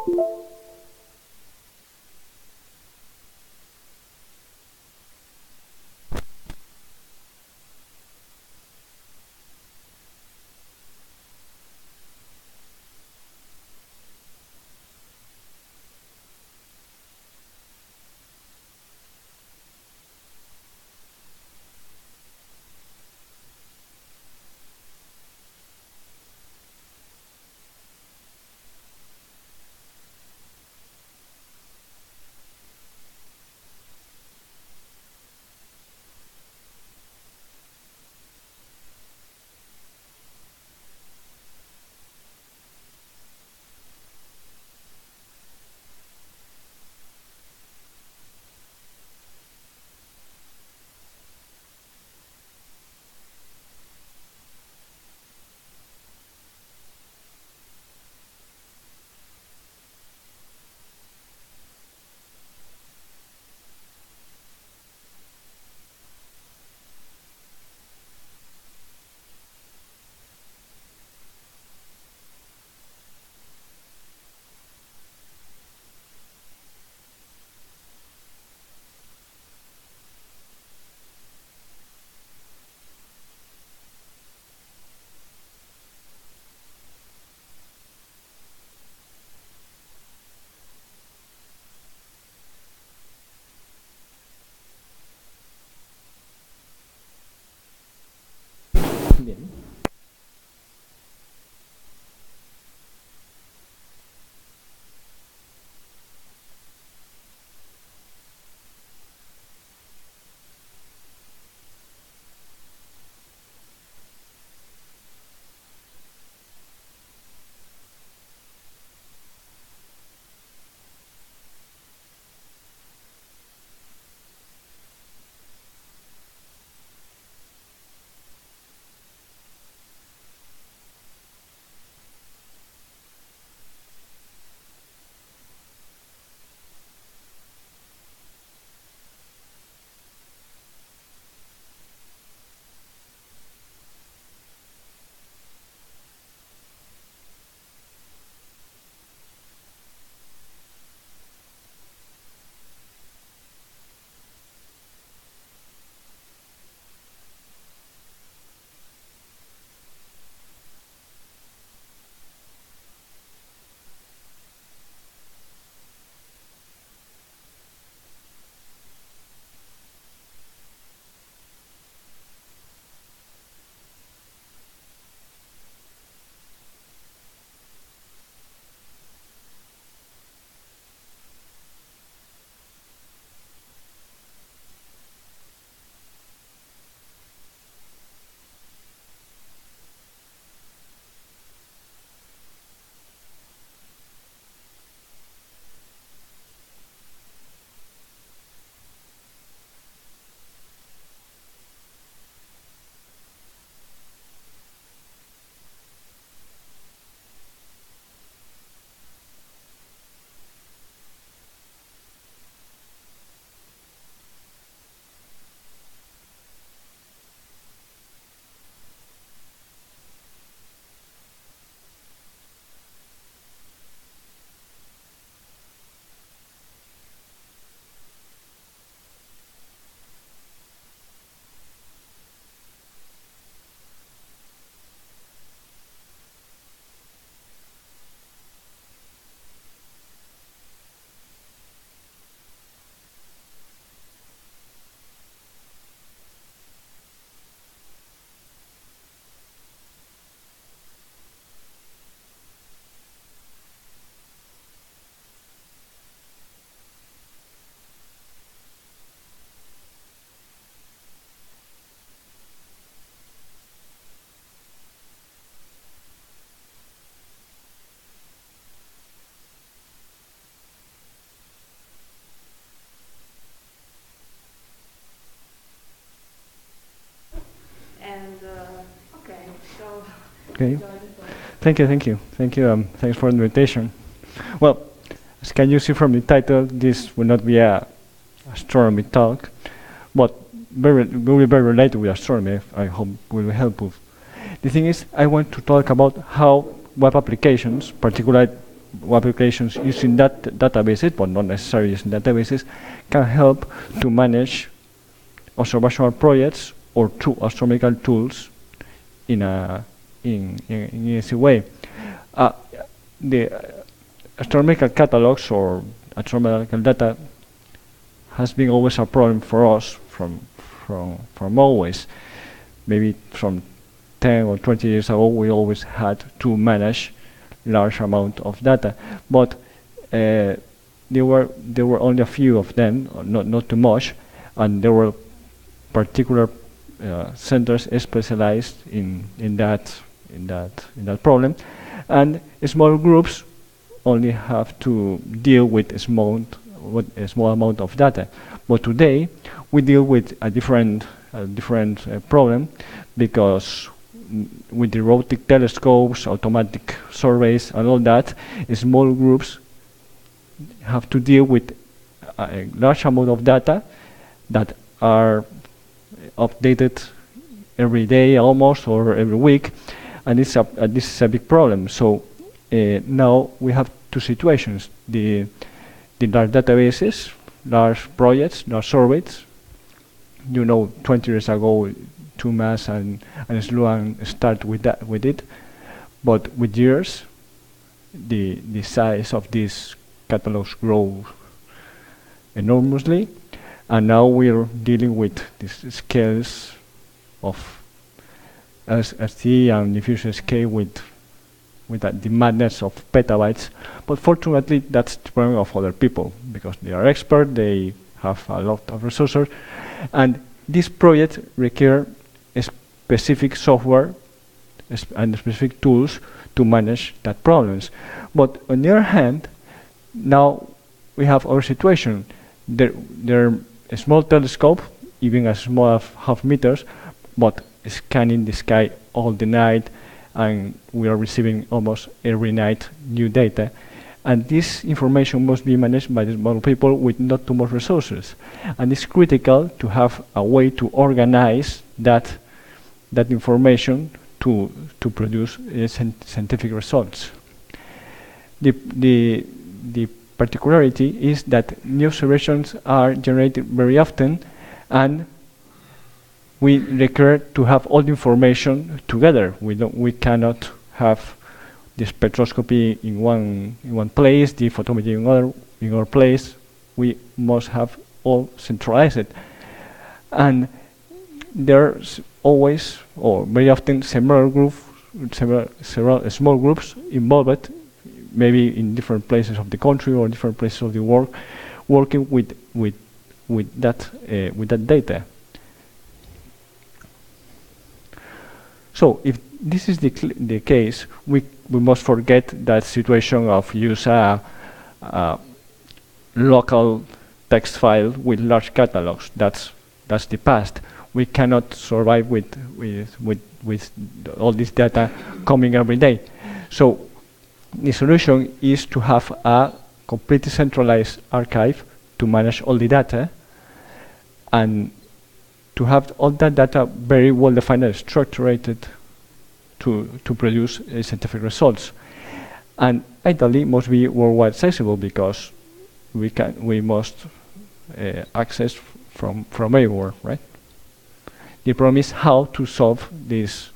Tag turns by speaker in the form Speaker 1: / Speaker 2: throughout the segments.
Speaker 1: Bien. Okay. Thank you, thank you. Thank you. Thanks for the invitation. Well, as can you see from the title, this will not be a astronomy talk, but will be very related with astronomy. I hope will be helpful. The thing is, I want to talk about how web applications, particularly web applications using that databases, but not necessarily using databases, can help to manage observational projects or astronomical tools in an easy way. The astronomical catalogs or astronomical data has been always a problem for us from always. Maybe from 10 or 20 years ago, we always had to manage large amount of data, but there were only a few of them, not too much, and there were particular centers specialized in that problem, and small groups only have to deal with a small amount of data. But today we deal with a different problem, because with the robotic telescopes, automatic surveys, and all that, small groups have to deal with a large amount of data that are updated every day almost, or every week, and this is a big problem. So now we have two situations: the large databases, large projects, large surveys. 20 years ago, Thomas and Sloan start with it, but with years, the size of these catalogs grow enormously, and now we're dealing with these scales of ST and diffusion scale with the madness of petabytes. But fortunately, that's the problem of other people, because they are experts, they have a lot of resources, and this project require specific software and specific tools to manage that problems. But on the other hand, now we have our situation. They're a small telescope, even as small as half meters, but scanning the sky all the night, and we are receiving almost every night new data. And this information must be managed by the small people with not too much resources. And it's critical to have a way to organize that information to produce scientific results. The particularity is that new observations are generated very often, and we require to have all the information together. We cannot have the spectroscopy in one place, the photometry in other place. We must have all centralized, and there's always, or very often, several small groups involved, maybe in different places of the country or different places of the world, working with that data. So if this is the case, we must forget that situation of use a local text file with large catalogs. That's the past. We cannot survive with all this data coming every day. So the solution is to have a completely centralized archive to manage all the data, and to have all that data very well defined and structured to produce scientific results. And ideally must be worldwide accessible, because we must access from everywhere, right? The problem is how to solve these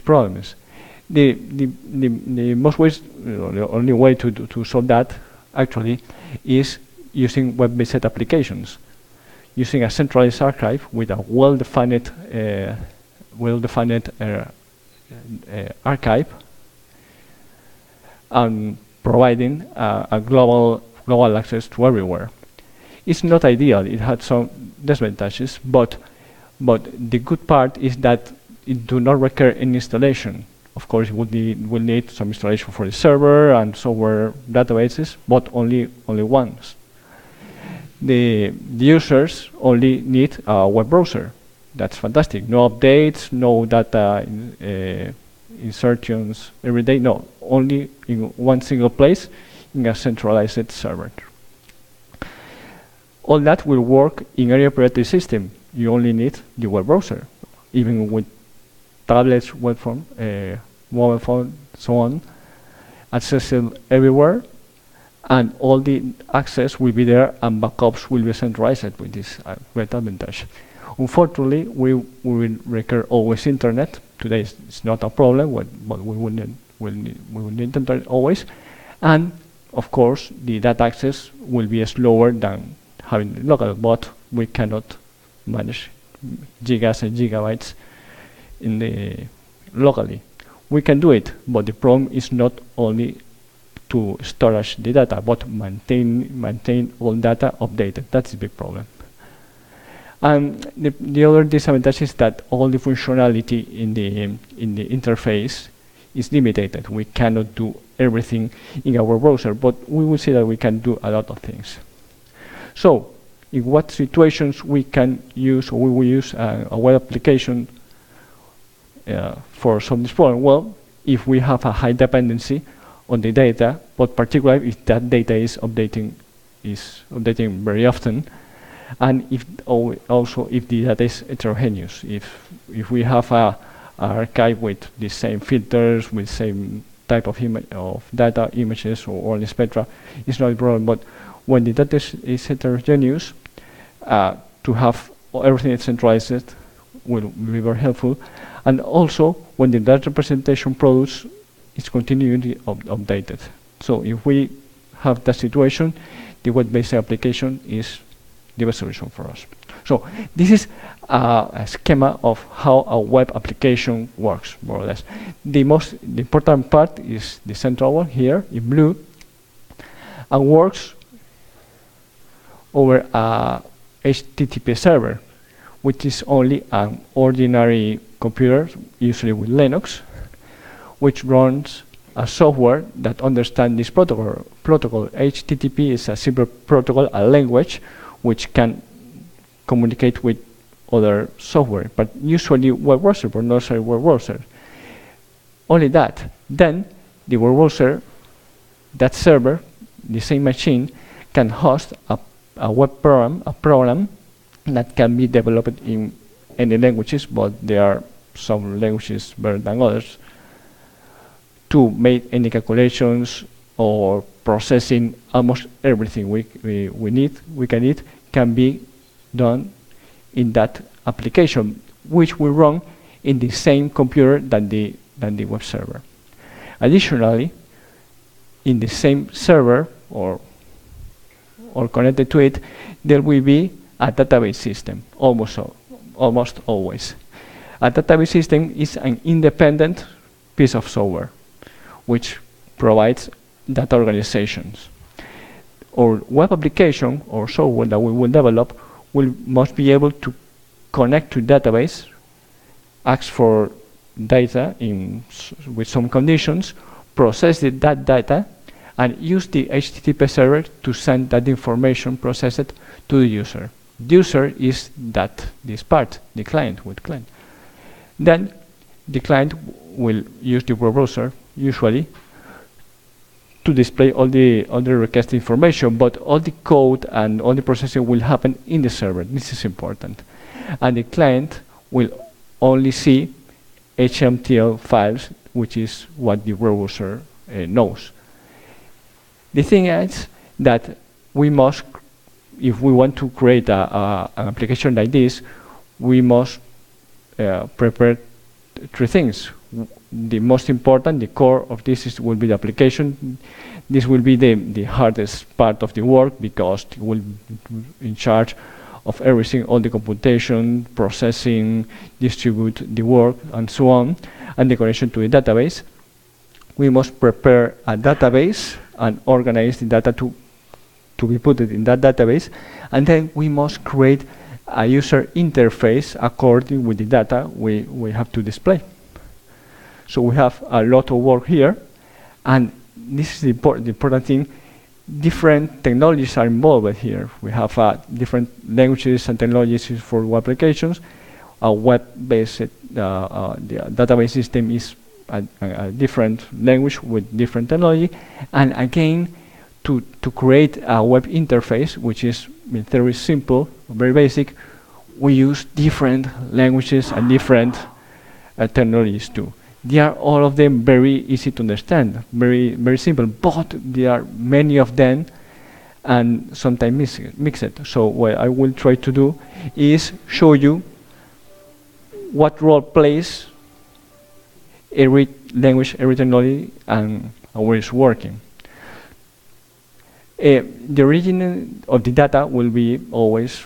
Speaker 1: problems. The most ways, the only way to solve that actually is using web-based applications, using a centralized archive with a well-defined archive, and providing a global access to everywhere. It's not ideal. It had some disadvantages, but the good part is that it do not require any installation. Of course, it will need some installation for the server and software databases, but only once. The users only need a web browser. That's fantastic. No updates, no data insertions every day. No, only in one single place in a centralized server. All that will work in any operating system. You only need the web browser, even with tablets, web phone, mobile phone, so on. accessible everywhere, and all the access will be there, and backups will be centralized with this great advantage. Unfortunately, we will require always internet. Today it's not a problem, but we will need internet always, and of course the data access will be slower than having the local, but we cannot manage gigas and gigabytes in the locally. We can do it, but the problem is not only to storage the data, but maintain all data updated. That's the big problem. And the other disadvantage is that all the functionality in the interface is limited. We cannot do everything in our browser, but we will see that we can do a lot of things. So, in what situations we can use, or we will use a web application for solve this problem? Well, if we have a high dependency on the data, but particularly if that data is updating very often, and if also if the data is heterogeneous. If we have a archive with the same filters, with same type of data, images, or all the spectra, it's not a problem. But when the data is heterogeneous, to have everything centralized will be very helpful. And also, when the data representation products is continually updated. So if we have that situation, the web-based application is the best solution for us. So this is a schema of how a web application works, more or less. The important part is the central one here in blue, and works over a HTTP server, which is only an ordinary computer, usually with Linux, which runs a software that understands this protocol. HTTP is a simple protocol, a language, which can communicate with other software, but usually web browser, but not a web browser. Only that. Then the web browser, that server, the same machine, can host a web program, a program that can be developed in any languages, but there are some languages better than others, to make any calculations or processing. Almost everything we can need can be done in that application, which will run in the same computer than the web server. Additionally, in the same server or connected to it, there will be a database system, almost always. A database system is an independent piece of software which provides data organizations. Our web application or software that we will develop must be able to connect to database, ask for data with some conditions, process that data, and use the HTTP server to send that information processed to the user. The user is this part, the client. Then the client will use the web browser usually to display all the requested information, but all the code and all the processing will happen in the server. This is important. And the client will only see HTML files, which is what the web browser knows. The thing is that we must, if we want to create an application like this, we must prepare three things. The most important, the core of this will be the application. This will be the hardest part of the work, because it will be in charge of everything, all the computation, processing, distribute the work, and so on, and the connection to the database. We must prepare a database and organize the data to be put in that database, and then we must create a user interface according with the data we have to display. So we have a lot of work here, and this is the important thing. Different technologies are involved here. We have different languages and technologies for web applications. A web-based the database system is a different language with different technology, and again, to create a web interface, which is very simple, very basic, we use different languages and different technologies too. They are all of them very easy to understand, very simple, but there are many of them and sometimes mixed. So what I will try to do is show you what role plays every language, every technology, and how it's working. The origin of the data will be always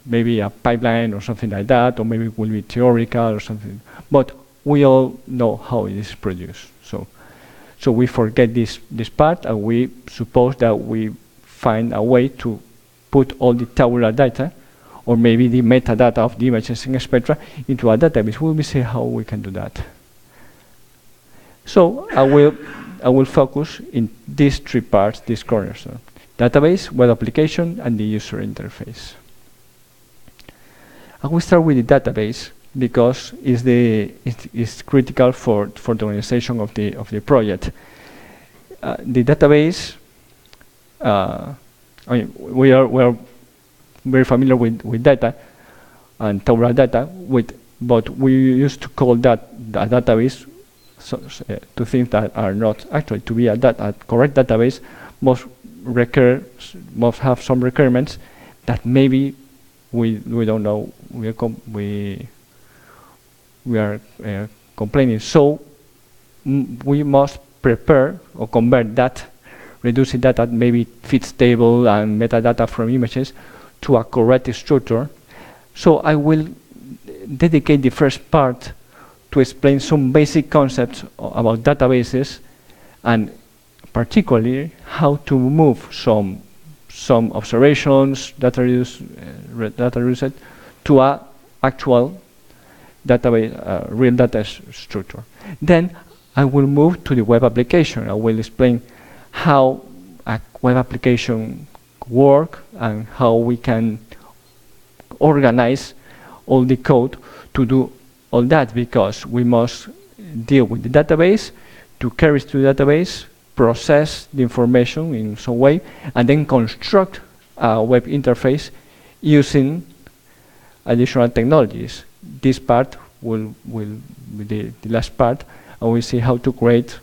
Speaker 1: maybe a pipeline or something like that, or maybe it will be theoretical or something. But we all know how it is produced. So we forget this part, and we suppose that we find a way to put all the tabular data, or maybe the metadata of the images and spectra, into a database. We will see how we can do that. So I will focus in these three parts, these corners: database, web application, and the user interface. I will start with the database because it's critical for the organization of the project. The database, I mean, we are very familiar with data and tabular data, but we used to call that a database. To things that are not actually to be a correct database must have some requirements that maybe we don't know. We are complaining. So we must prepare or convert that, reducing data, maybe fits table and metadata from images, to a correct structure. So I will dedicate the first part to explain some basic concepts about databases, and particularly how to move some observations, data used to a actual database, real data structure. Then I will move to the web application. I will explain how a web application works and how we can organize all the code to do all that, because we must deal with the database, to carry to the database, process the information in some way, and then construct a web interface using additional technologies. This part will be the last part, and we'll see how to create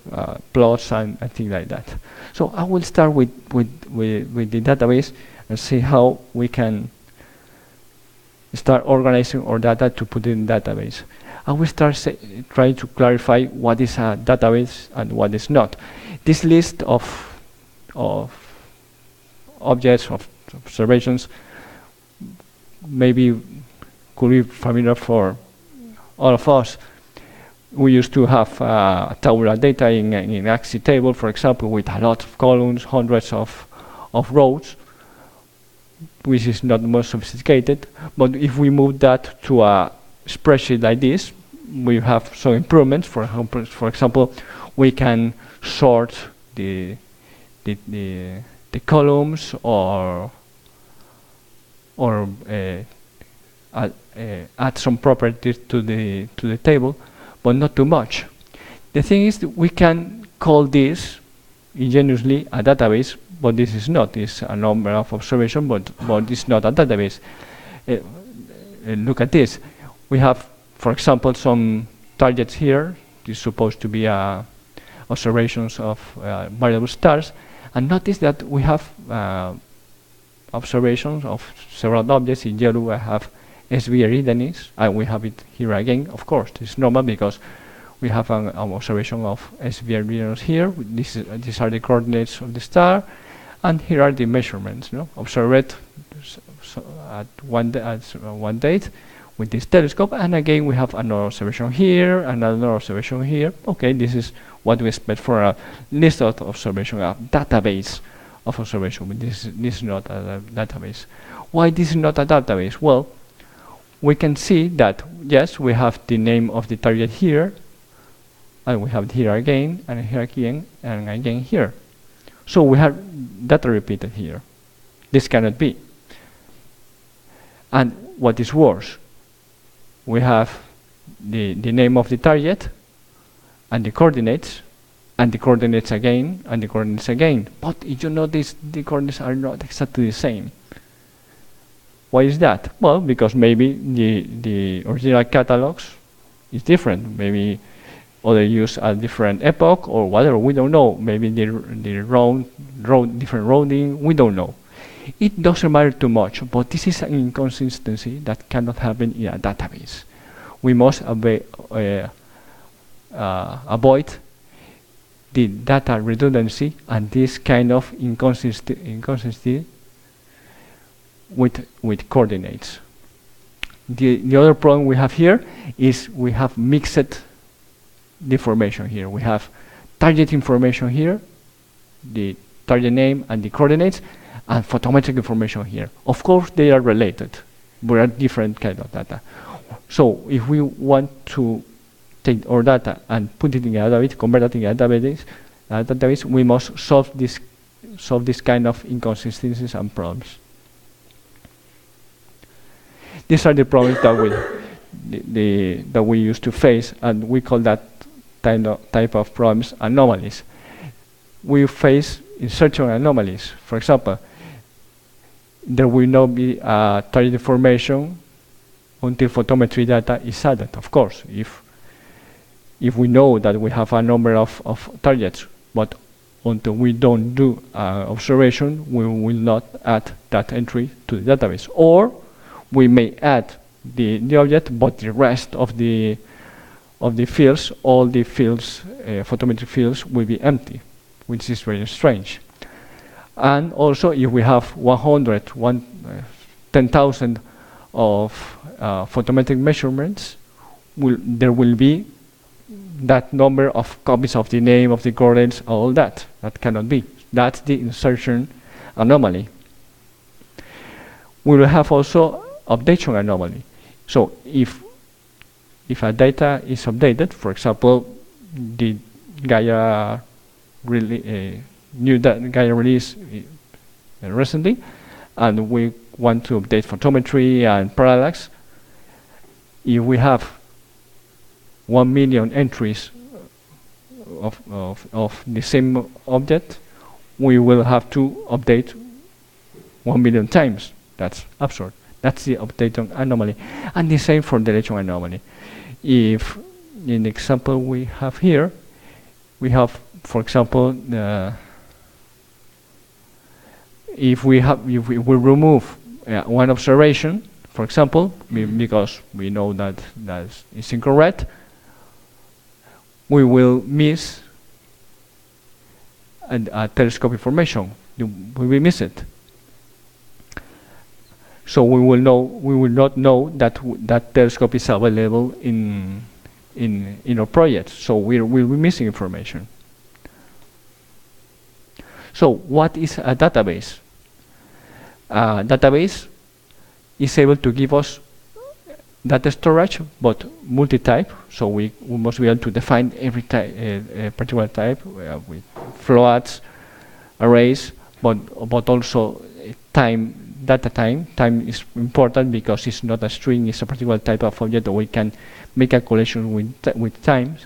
Speaker 1: plots and things like that. So I will start with the database and see how we can start organizing our data to put in database. I will start trying to clarify what is a database and what is not. This list of objects, of observations, maybe could be familiar for all of us. We used to have tabular data in axis table, for example, with a lot of columns, hundreds of rows, which is not the most sophisticated. But if we move that to a spreadsheet like this, we have some improvements. For example, we can sort the columns, or add some properties to the table, but not too much. The thing is, we can call this ingeniously a database, but this is not. It's a number of observations, but it's not a database. Look at this. We have, for example, some targets here. This is supposed to be observations of variable stars. And notice that we have observations of several objects. In yellow, I have SVR and we have it here again. Of course, it's normal because we have an observation of SVR here. These are the coordinates of the star, and here are the measurements. Observed at one date with this telescope, and again we have another observation here, another observation here. Okay, this is what we expect for a list of observation, a database of observation, but this is not a database. Why this is not a database? Well, we can see that, yes, we have the name of the target here, and we have it here again, and here again, and again here. So we have data repeated here. This cannot be. And what is worse, we have the name of the target, and the coordinates again, and the coordinates again. But if you notice, the coordinates are not exactly the same. Why is that? Well, because maybe the original catalogs is different. Maybe other use a different epoch or whatever. We don't know. Maybe the different rounding. We don't know. It doesn't matter too much, but this is an inconsistency that cannot happen in a database. We must avoid the data redundancy and this kind of inconsistency with coordinates. The other problem we have here is we have mixed information here. We have target information here, the target name and the coordinates, and photometric information here. Of course, they are related, but are different kind of data. So if we want to take our data and put it in a database, convert it in a database, we must solve this kind of inconsistencies and problems. These are the problems that we used to face, and we call that type of problems anomalies. We face insertion anomalies. For example, there will not be target information until photometry data is added. Of course, if we know that we have a number of targets, but until we don't do observation, we will not add that entry to the database. Or we may add the object, but the rest of the fields, all the fields, photometric fields, will be empty, which is very strange. And also, if we have 10,000 of photometric measurements, there will be that number of copies of the name, of the coordinates, all that. That cannot be. That's the insertion anomaly. We will have also updation anomaly. So if a data is updated, for example, the Gaia new Gaia release recently, and we want to update photometry and parallax, if we have 1 million entries of the same object, we will have to update 1 million times. That's absurd. That's the updation anomaly. And the same for deletion anomaly. If in the example we have here, we have, for example, if we remove one observation, for example, because we know that is incorrect, we will miss a telescope information. We will miss it. So we will not know that telescope is available in our project. So we'll be missing information. So what is a database? A database is able to give us data storage, but multi-type. So we must be able to define every particular type with floats, arrays, but also data time. Time is important because it's not a string; it's a particular type of object that we can make calculation with times.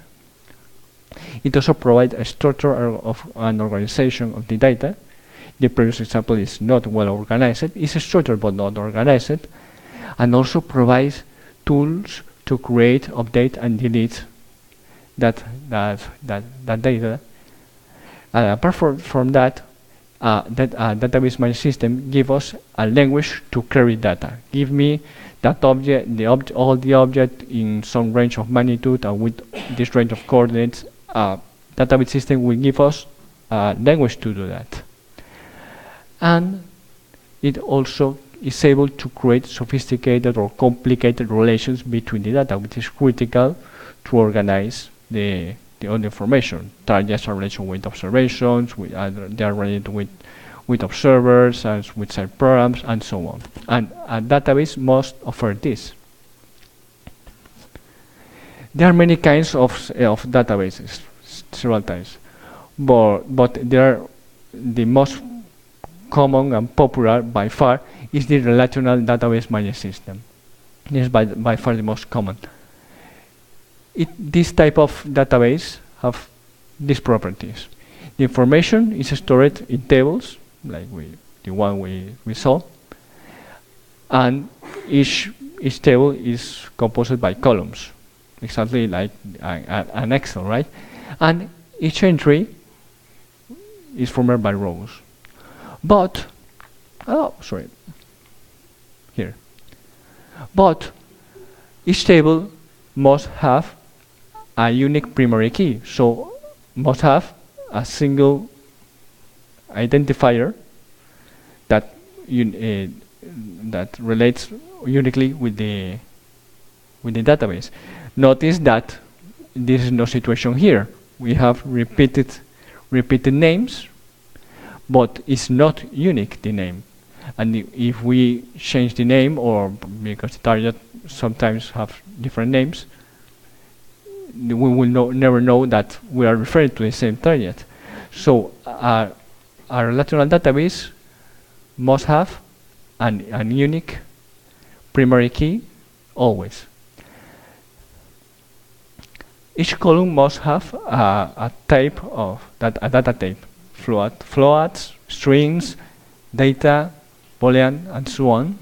Speaker 1: It also provides a structure of an organization of the data. The previous example is not well organized. It's structured but not organized, and also provides tools to create, update, and delete that data. Apart from that, database management system gives us a language to query data. Give me that object, all the object in some range of magnitude and with this range of coordinates. Database system will give us a language to do that. And it also is able to create sophisticated or complicated relations between the data, which is critical to organize the other information. Targets are related with observations, they are related with observers, and with side programs, and so on. And a database must offer this. There are many kinds of databases, several types, but the most common and popular by far is the Relational Database Management System. This is by far the most common. This type of database have these properties. The information is stored in tables, like the one we saw, and each table is composed by columns. exactly like an Excel, right? And each entry is formed by rows. But, oh, sorry, here. But each table must have a unique primary key, so must have a single identifier that that relates uniquely with the database. Notice that this is no situation here. We have repeated names, but it's not unique, the name. And if we change the name, or because the target sometimes have different names, we will never know that we are referring to the same target. So a relational database must have an unique primary key always. Each column must have a type of a data type: floats, strings, data, boolean, and so on.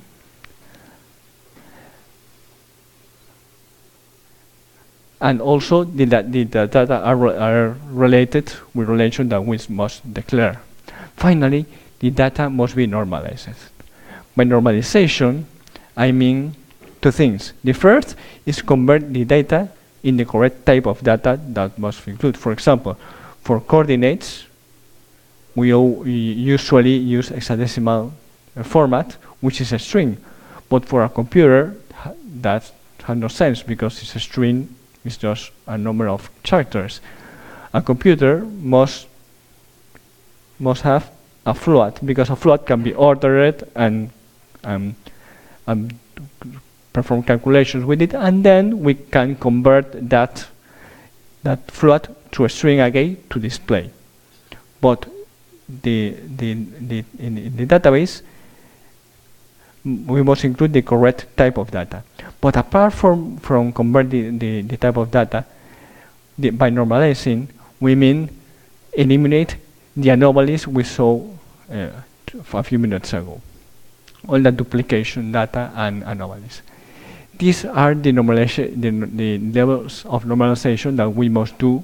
Speaker 1: And also the data are related with relation that we must declare. Finally, the data must be normalized. By normalization, I mean two things. The first is convert the data in the correct type of data that must include. For example, for coordinates, we usually use hexadecimal format, which is a string. But for a computer, that has no sense, because it's a string. It's just a number of characters. A computer must have a float, because a float can be ordered and perform calculations with it, and then we can convert that float to a string again to display. But in the database, we must include the correct type of data. But apart from converting the type of data, by normalizing, we mean eliminate the anomalies we saw a few minutes ago. All the duplication data and anomalies. These are the levels of normalization that we must do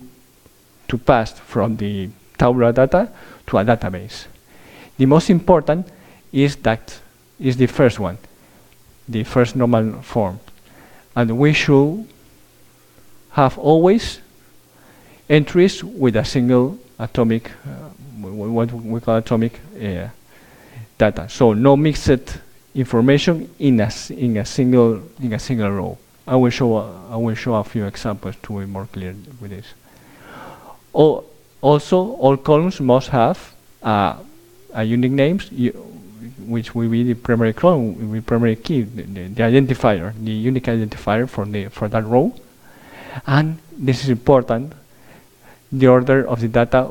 Speaker 1: to pass from the tabular data to a database. The most important is the first one, the first normal form. And we should have always entries with a single atomic, what we call atomic data. So no mixed information in a single row. I will show a few examples to be more clear with this. Also, all columns must have a unique names, which will be the primary column, the primary key, the identifier, the unique identifier for that row. And this is important. The order of the data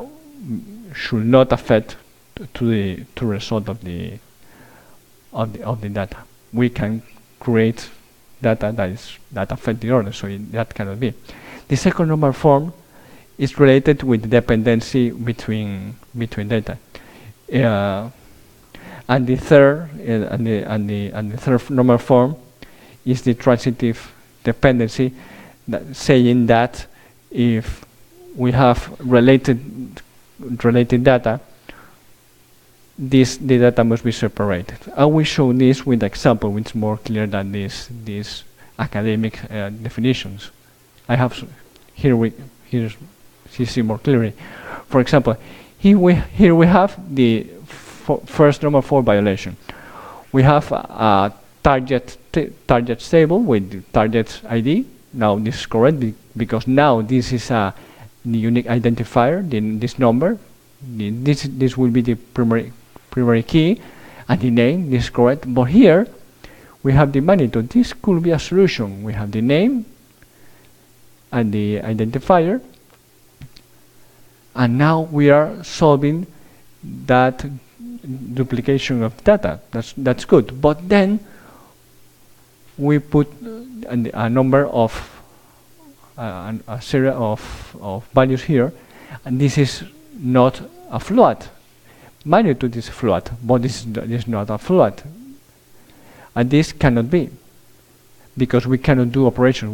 Speaker 1: should not affect to the result of the data. We can create data that affect the order, so that cannot be. The second normal form is related with the dependency between data. And the third normal form is the transitive dependency, saying that if we have related data, the data must be separated. I will show this with an example which is more clear than these academic definitions. I have here you see more clearly. For example, here we have the first normal form violation. We have a target table with the target ID. Now this is correct because now this is the unique identifier. This number, this will be the primary key, and the name. This is correct. But here we have the magnitude. This could be a solution. We have the name and the identifier, and now we are solving that duplication of data. That's good. But then we put a number of a series of values here, and this is not a float. Magnitude is a float, but this is not a float, and this cannot be, because we cannot do operations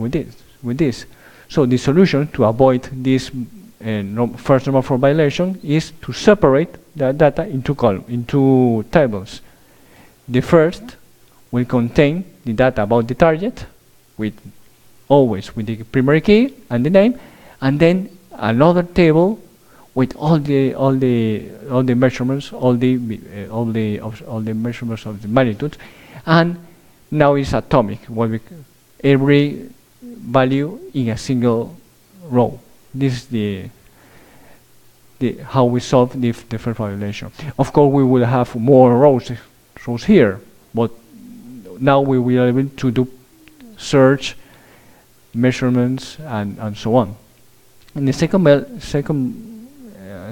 Speaker 1: with this. So the solution to avoid this first normal form violation is to separate the data into tables. The first will contain the data about the target, always with the primary key and the name, and then another table with all the measurements, all the measurements of the magnitudes, and now it's atomic, every value in a single row. This is how we solve the first violation. Of course, we will have more rows here, but now we will be able to do search, measurements, and so on. In the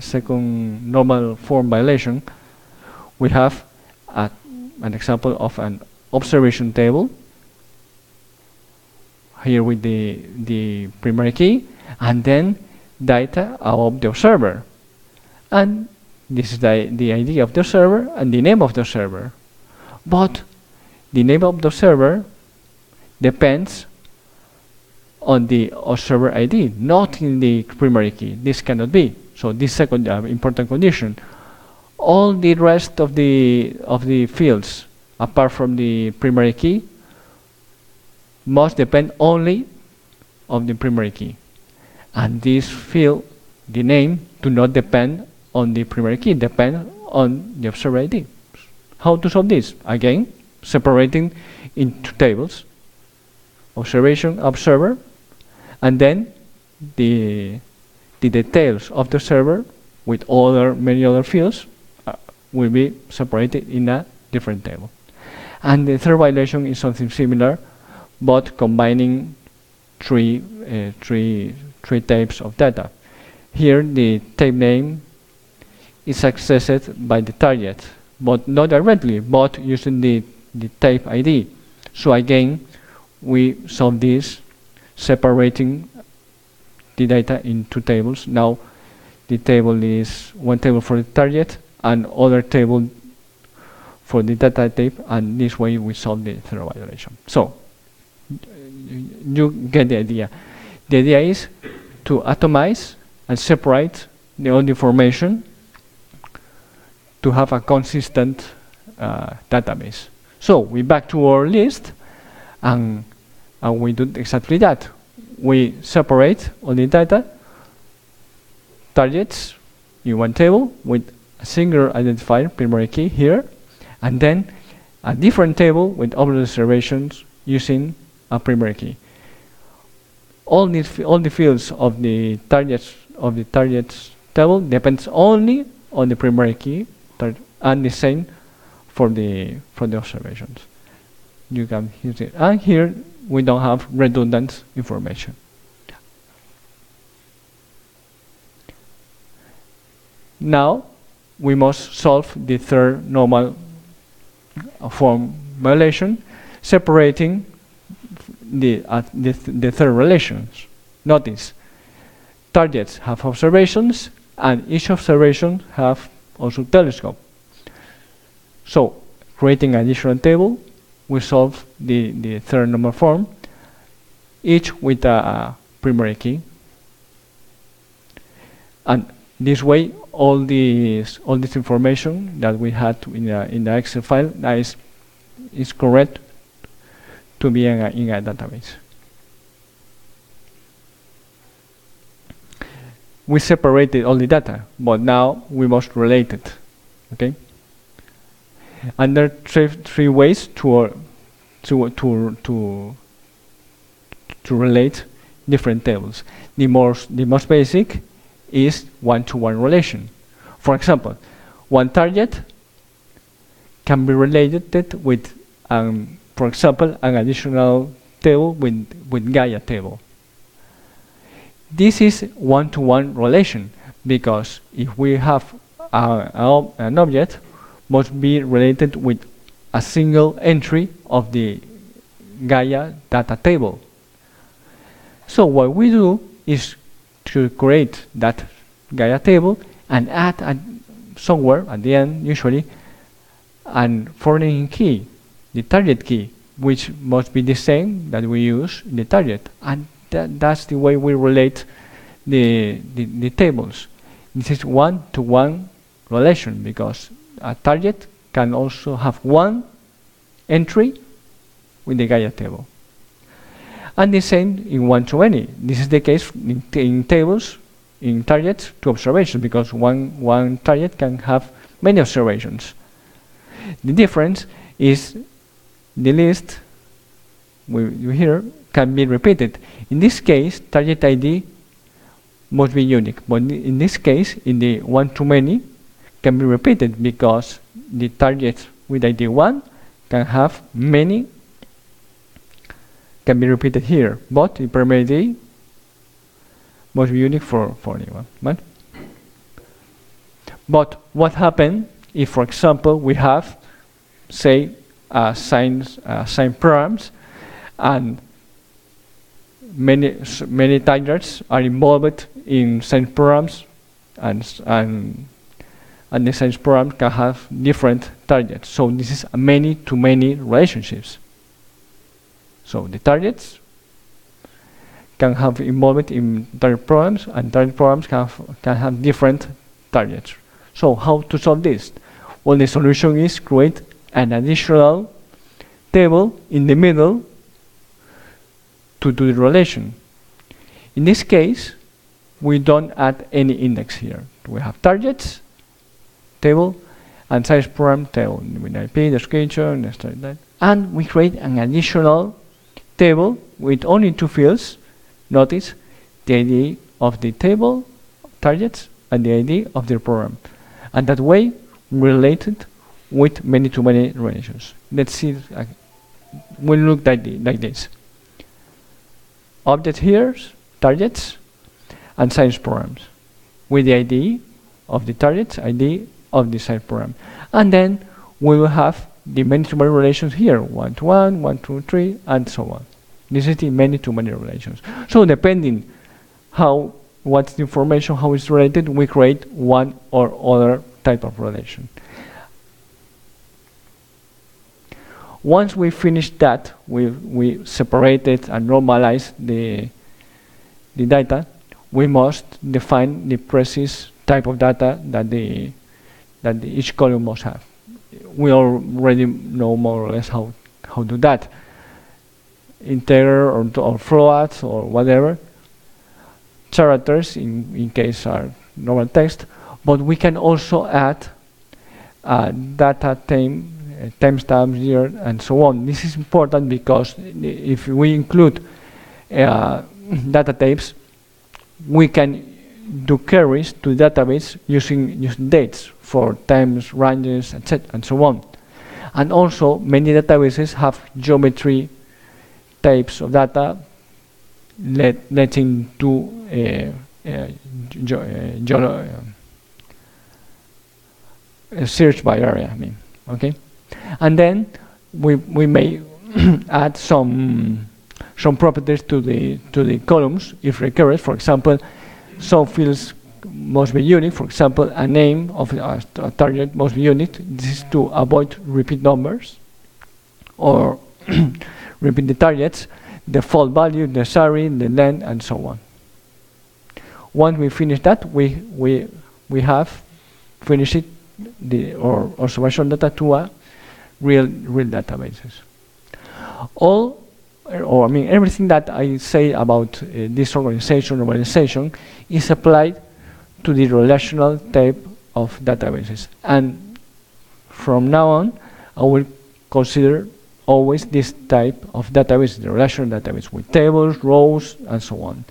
Speaker 1: second normal form violation, we have an example of an observation table here with the primary key, and then data about the observer. And this is the ID of the observer and the name of the observer. But the name of the observer depends on the observer ID, not in the primary key. This cannot be. So this second important condition. All the rest of the fields, apart from the primary key, must depend only on the primary key. And this field, the name, do not depend on the primary key, depend on the observer ID. How to solve this? Again, separating into tables. Observation, observer, and then the details of the observer with many other fields will be separated in a different table. And the third violation is something similar, but combining three types of data. Here the type name is accessed by the target, but not directly, but using the type ID. So again, we solve this separating the data in two tables. Now the table is one table for the target and other table for the data type, and this way we solve the third violation. So you get the idea. The idea is to atomize and separate all the information to have a consistent database. So we back to our list, and we do exactly that. We separate all the data, targets in one table with a single identifier, primary key here, and then a different table with other observations using a primary key. All the fields of the targets table depends only on the primary key, and the same for the observations. You can use it, and here we don't have redundant information. Now we must solve the third normal form violation, separating the third relations. Notice, targets have observations, and each observation have also telescope. So, creating an additional table, we solve the third normal form, each with a primary key. And this way, all this information that we had in the Excel file is correct to be in a database. We separated all the data, but now we must relate it. Okay. And there are three ways to relate different tables. The most basic is one-to-one relation. For example, one target can be related with, for example, an additional table with Gaia table. This is one-to-one relation, because if we have an object, must be related with a single entry of the Gaia data table. So what we do is to create that Gaia table and add somewhere at the end, usually, an foreign key, the target key, which must be the same that we use in the target. And that's the way we relate the tables. This is one-to-one relation, because a target can also have one entry with the Gaia table. And the same in one-to-many. This is the case in tables, in targets to observations, because one target can have many observations. The difference is the list we here can be repeated. In this case, target ID must be unique, but in this case, in the one-to-many, can be repeated, because the target with ID 1 can have many, can be repeated here, but the primary ID must be unique for anyone. Right? But what happens if, for example, we have, say, sign programs, and many targets are involved in sign programs, and the science program can have different targets. So this is a many-to-many relationships. So the targets can have involvement in target programs, and target programs can have different targets. So how to solve this? Well, the solution is create an additional table in the middle to do the relation. In this case, we don't add any index here. We have targets table and science program table with IP, description, and we create an additional table with only two fields. Notice the ID of the table, targets, and the ID of the program. And that way, related with many-to-many relations. Let's see, we'll look like this. Object here, targets, and science programs, with the ID of the targets, ID of the science program. And then we will have the many-to-many relations here, 1-to-1, 1-to-3, and so on. This is the many-to-many relations. So depending what's the information, how it's related, we create one or other type of relation. Once we finish that, we separated and normalize the data, we must define the precise type of data that each column must have. We already know more or less how to do that. Integer or floats or whatever. Characters in case are normal text, but we can also add data timestamps here and so on. This is important because if we include data types, we can do queries to database using dates for times, ranges, etc. and so on. And also, many databases have geometry types of data letting to search by area. I mean, okay, and then we may add some properties to the columns if required. For example, some fields must be unique. For example, a name of a target must be unique. This is to avoid repeat numbers or repeat the targets, the default value, the SARI, the length, and so on. Once we finish that, we have finished or observation data to a real databases. Everything that I say about this organization is applied to the relational type of databases. And from now on, I will consider always this type of database, the relational database, with tables, rows, and so on.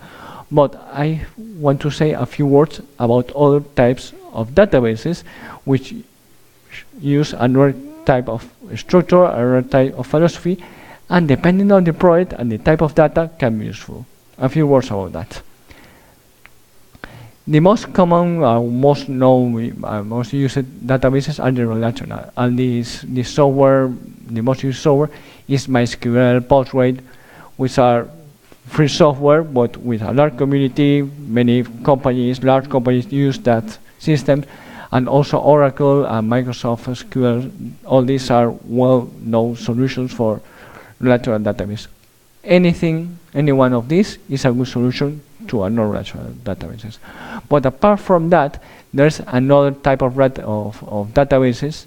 Speaker 1: But I want to say a few words about other types of databases which use another type of structure, another type of philosophy, and depending on the project and the type of data can be useful. A few words about that. The most common, most known, most used databases are the relational, and the software, the most used software is MySQL, Postgres, which are free software, but with a large community. Many companies, large companies use that system, and also Oracle and Microsoft SQL. All these are well-known solutions for relational database. any one of these is a good solution to a non-relational databases. But apart from that, there's another type of databases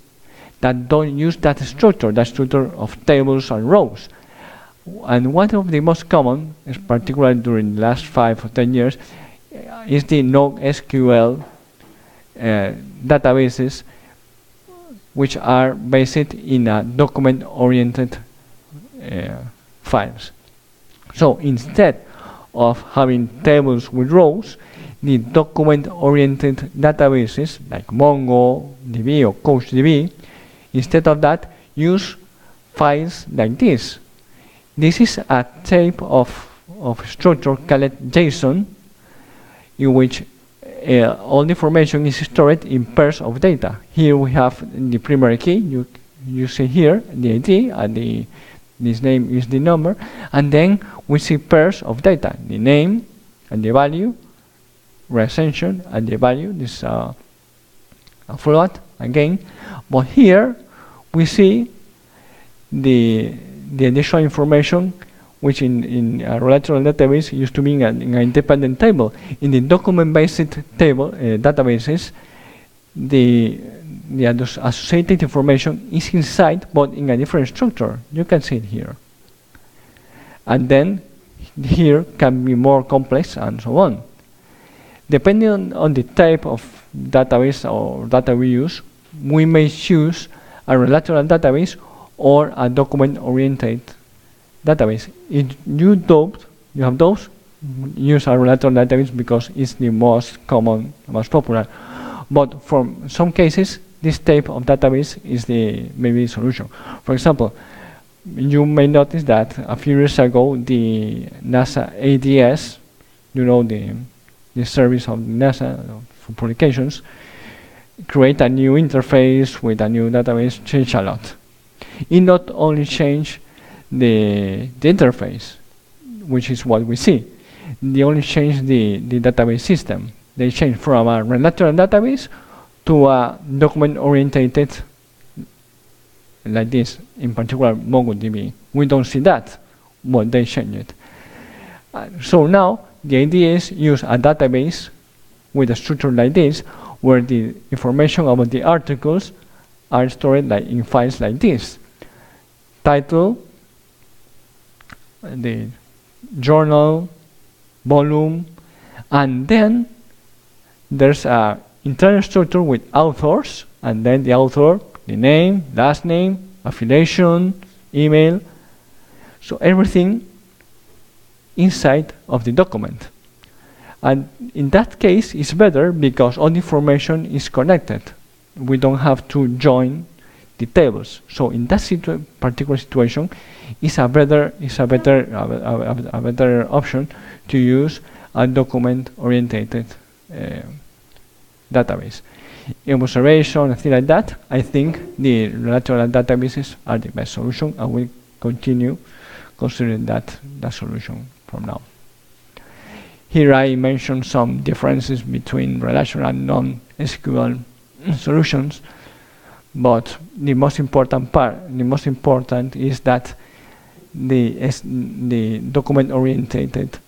Speaker 1: that don't use that structure of tables and rows. And one of the most common, particularly during the last 5 or 10 years, is the NoSQL databases, which are based in a document-oriented files. So instead of having tables with rows, the document-oriented databases like MongoDB or CouchDB, instead of that, use files like this. This is a type of structure called JSON, in which all the information is stored in pairs of data. Here we have the primary key. You see here the ID, and this name is the number, and then we see pairs of data: the name and the value, recension and the value. This is a float again, but here we see the additional information, which in a relational database used to be in an independent table. In the document-based table databases, the associated information is inside, but in a different structure. You can see it here. And then here can be more complex and so on. Depending on the type of database or data we use, we may choose a relational database or a document-oriented database. If you have those, use a relational database because it's the most common, most popular. But for some cases, this type of database is maybe the solution. For example, you may notice that a few years ago, the NASA ADS, the service of NASA for publications, create a new interface with a new database, change a lot. It not only changed the interface, which is what we see, they only change the database system. They change from a relational database to a document-oriented, like this, in particular MongoDB. We don't see that, but they change it. So now the idea is use a database with a structure like this, where the information about the articles are stored like in files like this: title, the journal, volume, and then there's a internal structure with authors, and then the author, the name, last name, affiliation, email. So everything inside of the document. And in that case, it's better because all the information is connected. We don't have to join the tables. So in that particular situation, it's a better option to use a document-oriented database. In observation and things like that, I think the relational databases are the best solution, and we'll continue considering that solution from now. Here I mentioned some differences between relational and non-SQL solutions, but the most important is that the document-oriented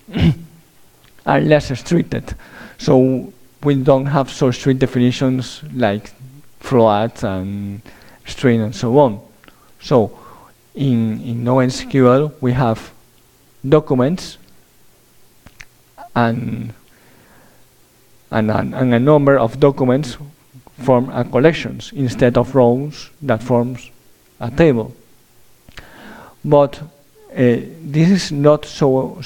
Speaker 1: are less restricted. So we don't have so strict definitions like float and string and so on. So in NoSQL we have documents and a number of documents form a collections instead of rows that forms a table. But this is not so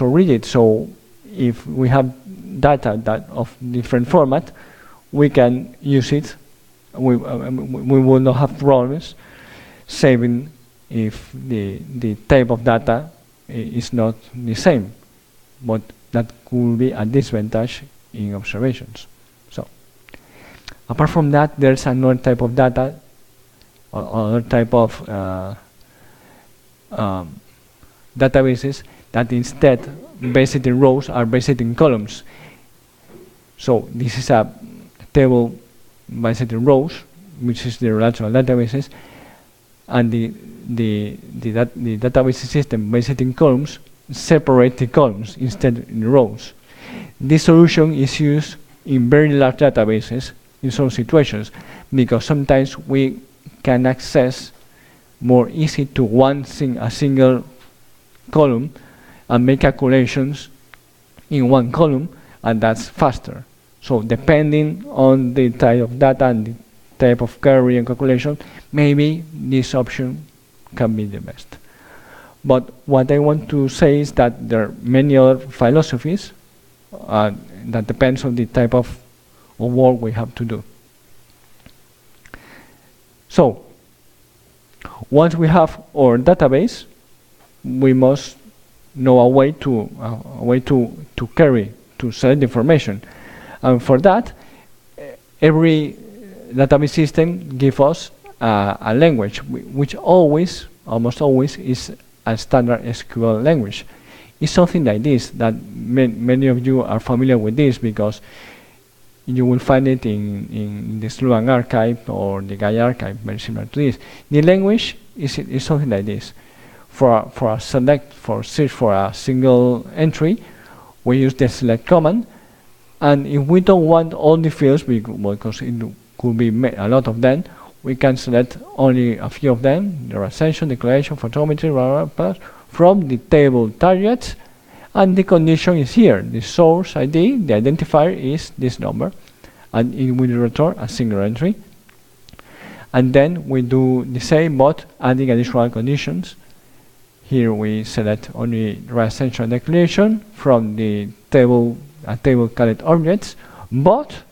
Speaker 1: rigid. So if we have data that of different format, we can use it. We will not have problems saving if the type of data is not the same. But that could be a disadvantage in observations. So apart from that, there's another type of data, or other type of databases that instead based in rows are based in columns. So this is a table based in rows, which is the relational databases, and the database system based in columns separate the columns instead in rows. This solution is used in very large databases in some situations, because sometimes we can access more easy to a single column and make calculations in one column, and that's faster. So depending on the type of data and the type of query and calculation, maybe this option can be the best. But what I want to say is that there are many other philosophies that depends on the type of work we have to do. So once we have our database, we must know a way to select information, and for that, every database system gives us a language, which almost always is a standard SQL language. It's something like this that many of you are familiar with this, because you will find it in the Sloan archive or the Gaia archive, very similar to this. The language is something like this. For search for a single entry, we use the select command, and if we don't want all the fields, because it could be a lot of them, we can select only a few of them: the ascension, declaration, photometry, from the table targets, and the condition is here. The source ID, the identifier, is this number, and it will return a single entry. And then we do the same, but adding additional conditions. Here we select only ascension declaration from the table called objects, but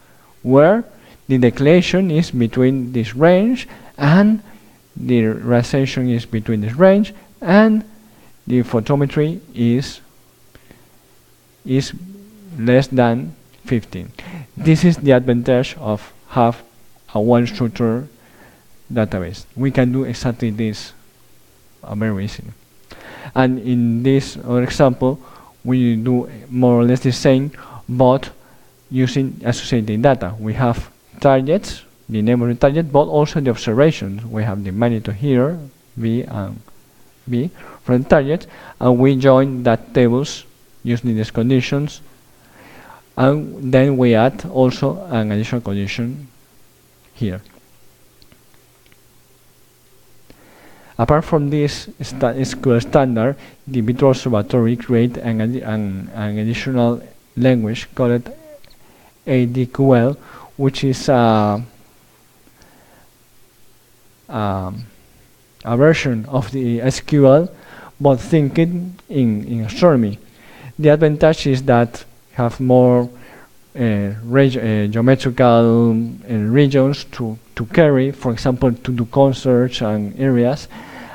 Speaker 1: where the declaration is between this range and the ascension is between this range, and the photometry is less than 15. This is the advantage of have a one structured database. We can do exactly this very easily. And in this other example, we do more or less the same, but using associated data. We have targets, the name of the target, but also the observations. We have the magnitude here, V and B, for the target, and we join that tables using these conditions, and then we add also an additional condition here. Apart from this SQL standard, the Virtual Observatory create an additional language called ADQL, which is a version of the SQL, but thinking in astronomy. The advantage is that have more geometrical regions to carry, for example, to do concerts and areas,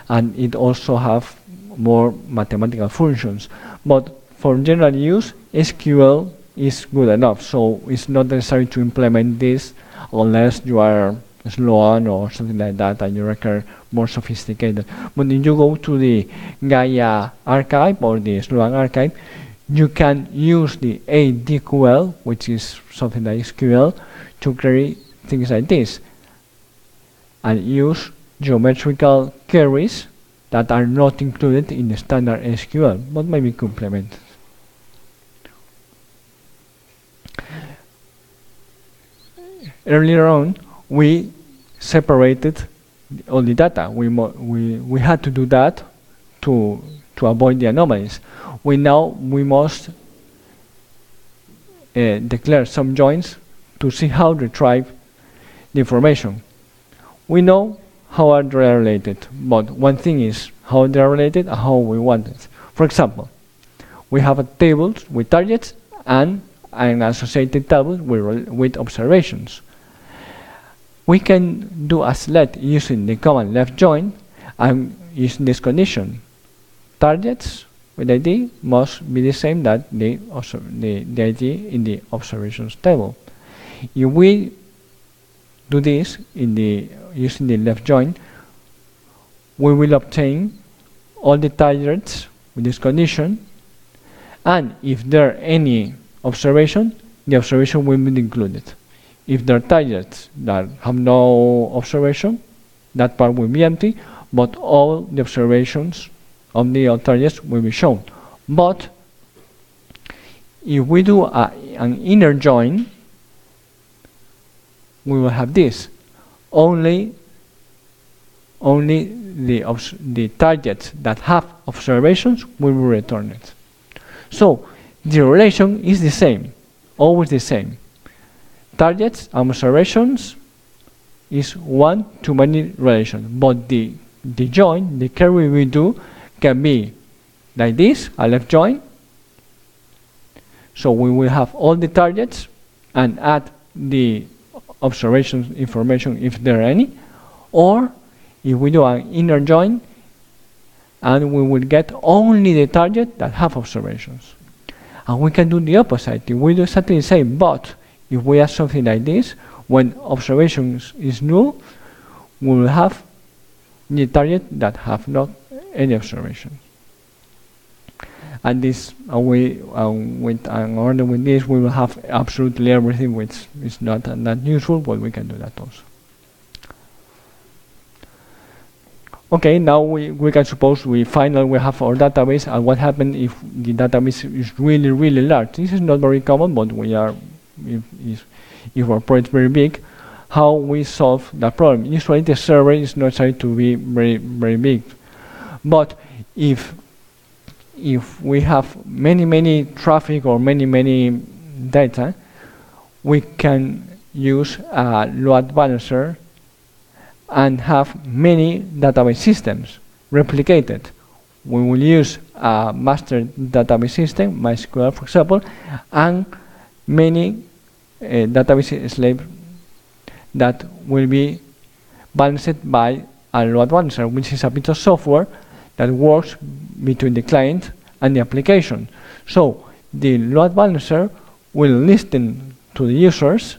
Speaker 1: and it also have more mathematical functions. But for general use, SQL is good enough, so it's not necessary to implement this unless you are Sloan or something like that and you require more sophisticated. But if you go to the Gaia archive or the Sloan archive, you can use the ADQL, which is something like SQL, to create things like this, and use geometrical queries that are not included in the standard SQL, but maybe complemented. Earlier on, we separated all the data. We had to do that to avoid the anomalies. We must declare some joins to see how to retrieve the information. We know how are they related, but one thing is how they are related and how we want it. For example, we have a table with targets and an associated table with observations. We can do a select using the command left join and using this condition. Targets with ID must be the same that the ID in the observations table. If we do this using the left join, we will obtain all the targets with this condition, and if there are any observation, the observation will be included. If there are targets that have no observation, that part will be empty, but all the observations of the targets will be shown. But if we do an inner join, we will have this. Only the targets that have observations will be returned. So the relation is the same, always the same. Targets and observations is one-to-many relation, but the join, the query we do, can be like this, a left join. So we will have all the targets and add the observation information if there are any, or if we do an inner join, and we will get only the target that have observations. And we can do the opposite. We do exactly the same, but if we add something like this, when observations is null, we will have the target that have not any observation. And this, with order with this, we will have absolutely everything, which is not that useful, but we can do that also. Okay, now we can suppose we finally have our database, and what happens if the database is really, really large? This is not very common, but we are, if our project is very big, how we solve that problem. Usually the server is not trying to be very, very big, but if we have many traffic or many data, we can use a load balancer and have many database systems replicated. We will use a master database system, MySQL for example, and many database slaves that will be balanced by a load balancer, which is a bit of software that works between the client and the application. So the load balancer will listen to the users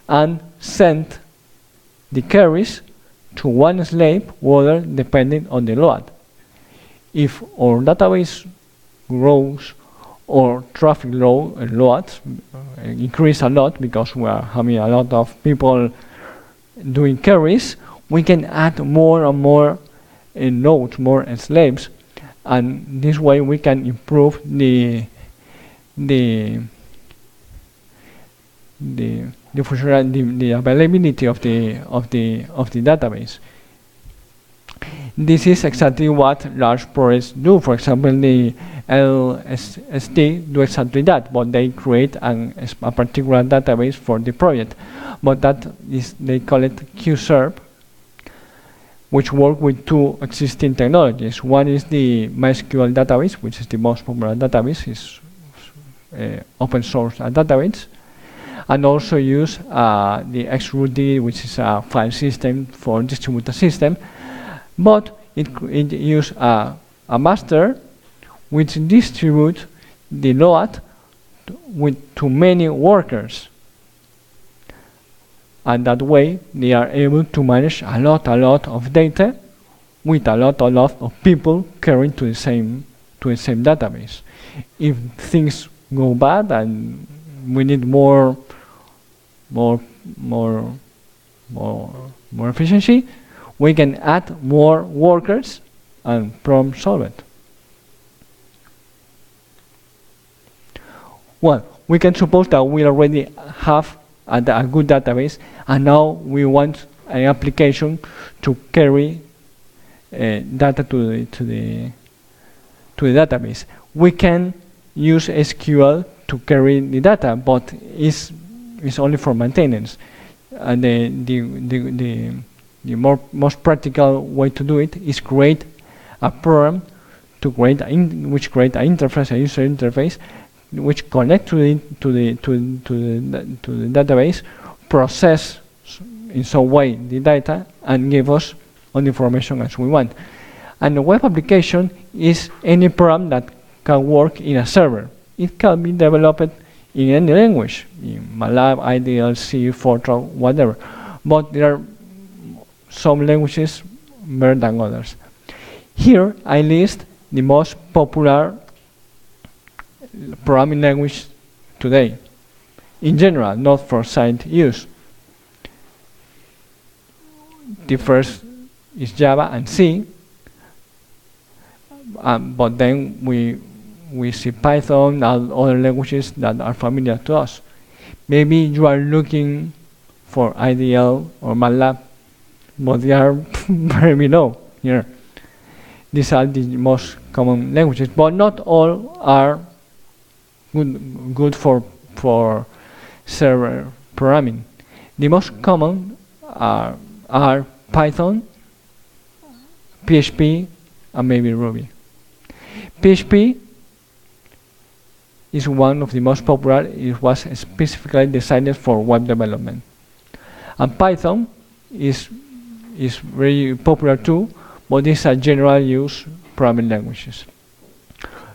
Speaker 1: and send the queries to one slave order depending on the load. If our database grows or traffic loads increase a lot because we are having a lot of people doing queries, we can add more and more nodes, more slaves, and this way we can improve the availability of the database. This is exactly what large projects do. For example, the LST do exactly that, but they create a particular database for the project. But that is, they call it QServe, which work with two existing technologies. One is the MySQL database, which is the most popular database, is open source database, and also use the XRootD, which is a file system for distributed system. But it uses a master which distributes the load to many workers. And that way they are able to manage a lot of data with a lot of people carrying to the same database. If things go bad and we need more efficiency, we can add more workers and problem solve it. Well, we can suppose that we already have a good database, and now we want an application to carry data to the database. We can use SQL to carry the data, but it's only for maintenance. And the most practical way to do it is create a program to create which create an interface, a user interface, which connect to the database, process in some way the data, and give us all the information as we want. And a web application is any program that can work in a server. It can be developed in any language, in MATLAB, IDL, C, Fortran, whatever. But there are some languages better than others. Here I list the most popular programming language today, in general, not for site use. The first is Java and C, but then we see Python and other languages that are familiar to us. Maybe you are looking for IDL or MATLAB, but they are very below here. These are the most common languages, but not all are good for server programming. The most common are Python, PHP, and maybe Ruby. PHP is one of the most popular. It was specifically designed for web development. And Python is very popular too, but these are general use programming languages.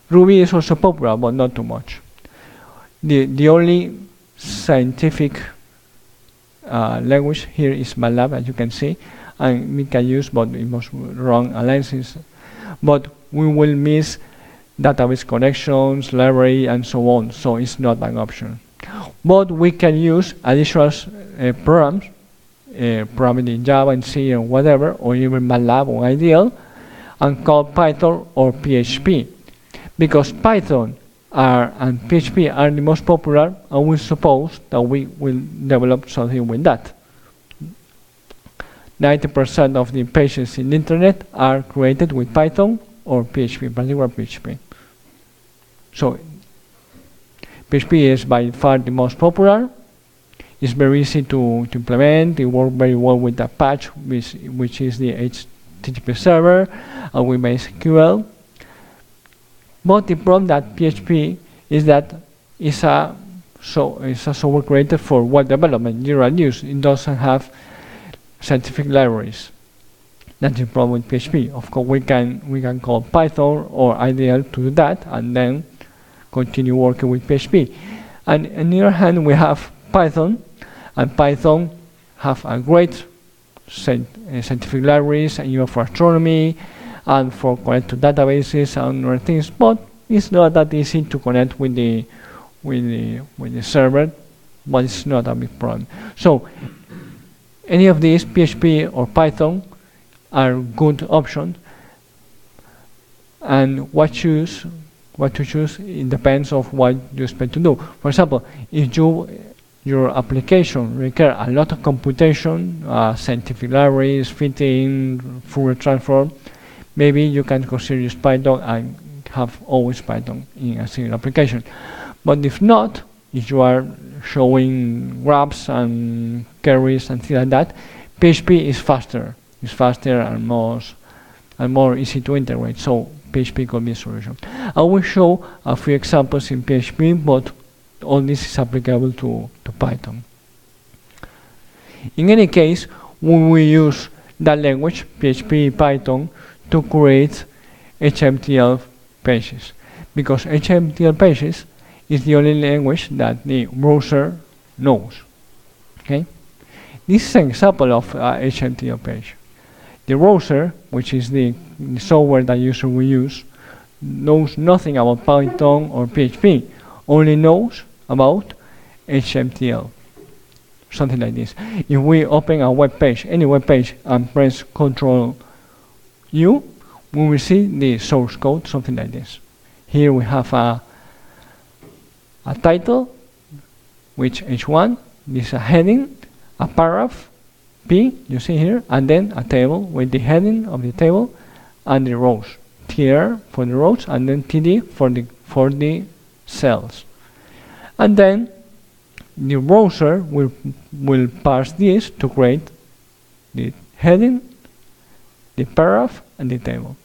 Speaker 1: Ruby is also popular, but not too much. The only scientific language here is MATLAB, as you can see, and we can use, but it must run analysis. But we will miss database connections, library, and so on, so it's not an option. But we can use additional programs, programming in Java and C or whatever, or even MATLAB or IDL, and call Python or PHP. Because Python and PHP are the most popular, and we suppose that we will develop something with that. 90% of the pages in the internet are created with Python or PHP, particular PHP. So PHP is by far the most popular. It's very easy to implement. It works very well with Apache, which is the HTTP server, and with MySQL. But the problem that PHP is that it's a software created for web development, general use. It doesn't have scientific libraries. That's the problem with PHP. Of course, we can call Python or IDL to do that, and then continue working with PHP. And on the other hand, we have Python, and Python have a great scientific libraries, and even for astronomy, and for connect to databases and other things. But it's not that easy to connect with the server, but it's not a big problem. So any of these, PHP or Python, are good options. And what to choose, it depends of what you expect to do. For example, if your application requires a lot of computation, scientific libraries, fitting, Fourier transform, maybe you can consider use Python and have always Python in a single application. But if not, if you are showing graphs and queries and things like that, PHP is faster. It's faster and more easy to integrate. So PHP could be a solution. I will show a few examples in PHP, but all this is applicable to Python. In any case, we will use that language, PHP, Python, to create HTML pages, because HTML pages is the only language that the browser knows. Okay, this is an example of HTML page. The browser, which is the software that user will use, knows nothing about Python or PHP, only knows about HTML. Something like this. If we open a web page, any web page, and press Ctrl U, we will see the source code, something like this. Here we have a title, which H1, this is a heading, a paragraph, P, you see here, and then a table with the heading of the table and the rows. TR for the rows, and then TD for the cells. And then the browser will parse this to create the heading, the paragraph, and the table.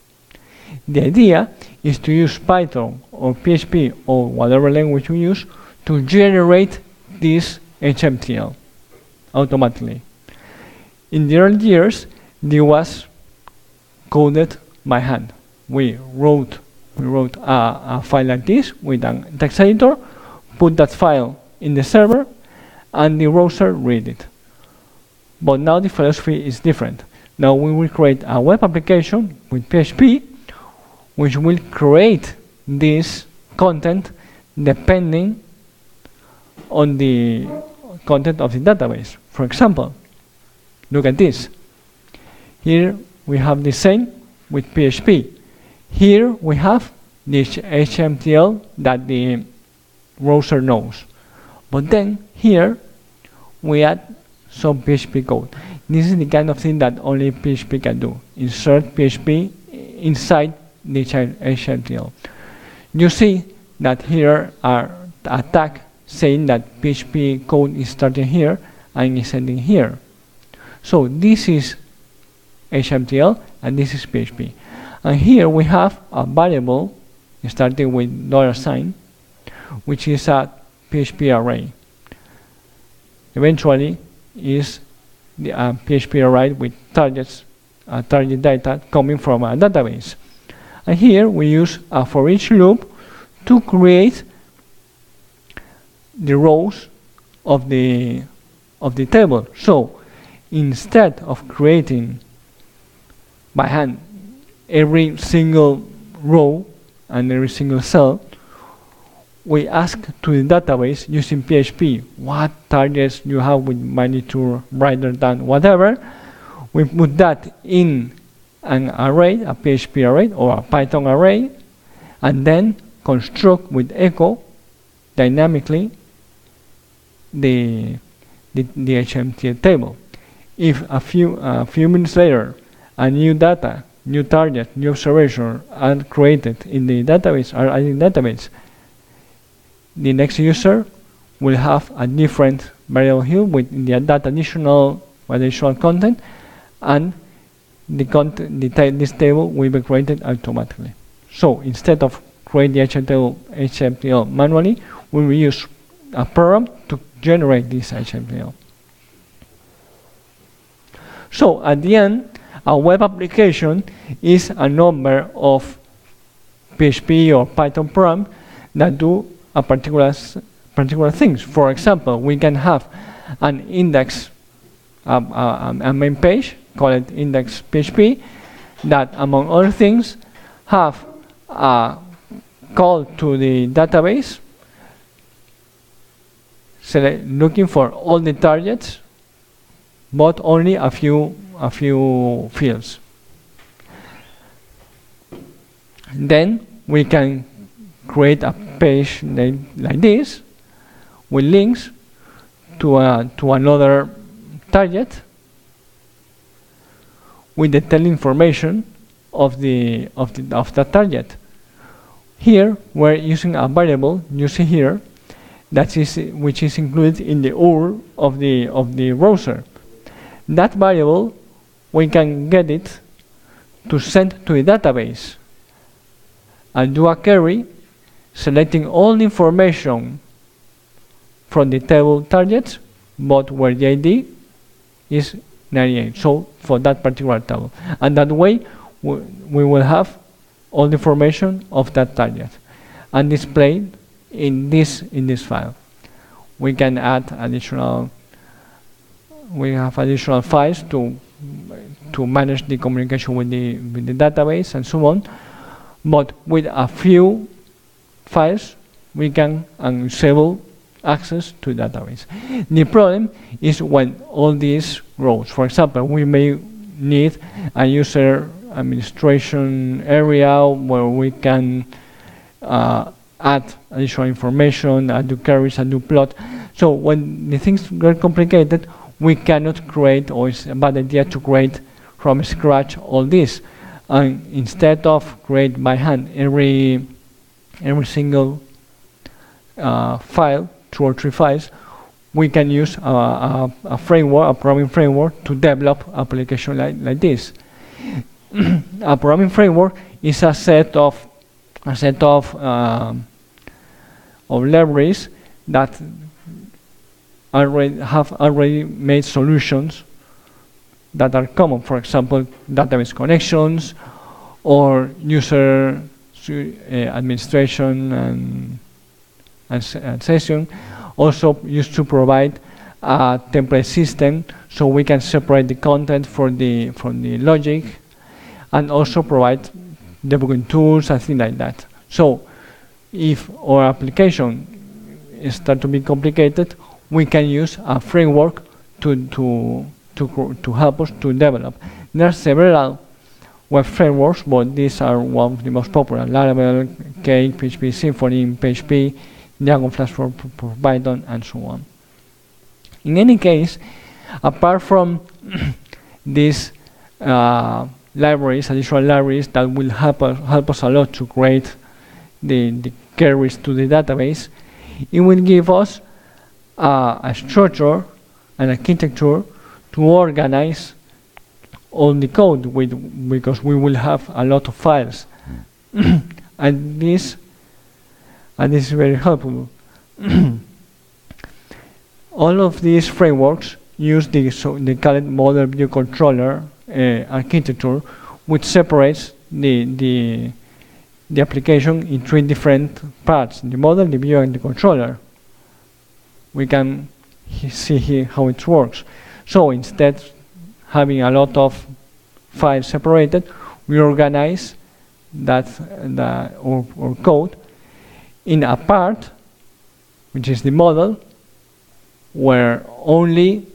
Speaker 1: The idea is to use Python or PHP or whatever language we use to generate this HTML automatically. In the early years, this was coded by hand. We wrote a file like this with a text editor, put that file in the server, and the browser read it. But now the philosophy is different. Now we will create a web application with PHP, which will create this content depending on the content of the database. For example, look at this. Here we have the same with PHP. Here we have this HTML that the browser knows. But then here we add some PHP code. This is the kind of thing that only PHP can do. Insert PHP inside the HTML. You see that here are a tag saying that PHP code is starting here and is ending here. So this is HTML and this is PHP. And here we have a variable starting with $, which is a PHP array. Eventually is the PHP array with target data coming from a database. And here we use a for each loop to create the rows of the table. So instead of creating by hand every single row and every single cell, we ask to the database using PHP what targets you have with magnitude greater than whatever. We put that in an array, a PHP array or a Python array, and then construct with echo dynamically the HTML table. If a few minutes later a new data, new target, new observation are created in the database, are added in the database, the next user will have a different variable here with that additional content, and this table will be created automatically. So instead of create the HTML manually, we will use a program to generate this HTML. So at the end, a web application is a number of PHP or Python programs that do a particular things. For example, we can have an index, a main page called index PHP that, among other things, have a call to the database looking for all the targets, but only a few fields. Then we can create a page like this with links to another target with the tail information of that target. Here we're using a variable you see here which is included in the URL of the browser. That variable we can get it to send to the database and do a query selecting all the information from the table targets, but where the ID is 98, so for that particular table. And that way we will have all the information of that target and displayed in this file. We can add additional files to manage the communication with the database and so on, but with a few files we can enable access to database. The problem is when all these rows, for example, we may need a user administration area where we can add additional information, do queries, and do plot. So when the things get complicated, we cannot create, or it's a bad idea to create from scratch all this. And instead of create by hand every single file, 2 or 3 files, we can use a framework, a programming framework, to develop application like this. A programming framework is a set of libraries that have already made solutions that are common. For example, database connections or user administration and session. Also used to provide a template system so we can separate the content from the logic, and also provide debugging tools and things like that. So if our application starts to be complicated, we can use a framework to help us to develop. There are several web frameworks, but these are one of the most popular: Laravel, Cake, PHP Symfony, PHP, Django Flash for Python, and so on. In any case, apart from these libraries, additional libraries that will help us a lot to create the queries to the database, it will give us a structure, an architecture to organize all the code because we will have a lot of files. and this is very helpful. All of these frameworks use the called model view controller architecture, which separates the application in 3 different parts: the model, the view, and the controller. We can see here how it works. So instead having a lot of files separated, we organize our code in a part, which is the model, where only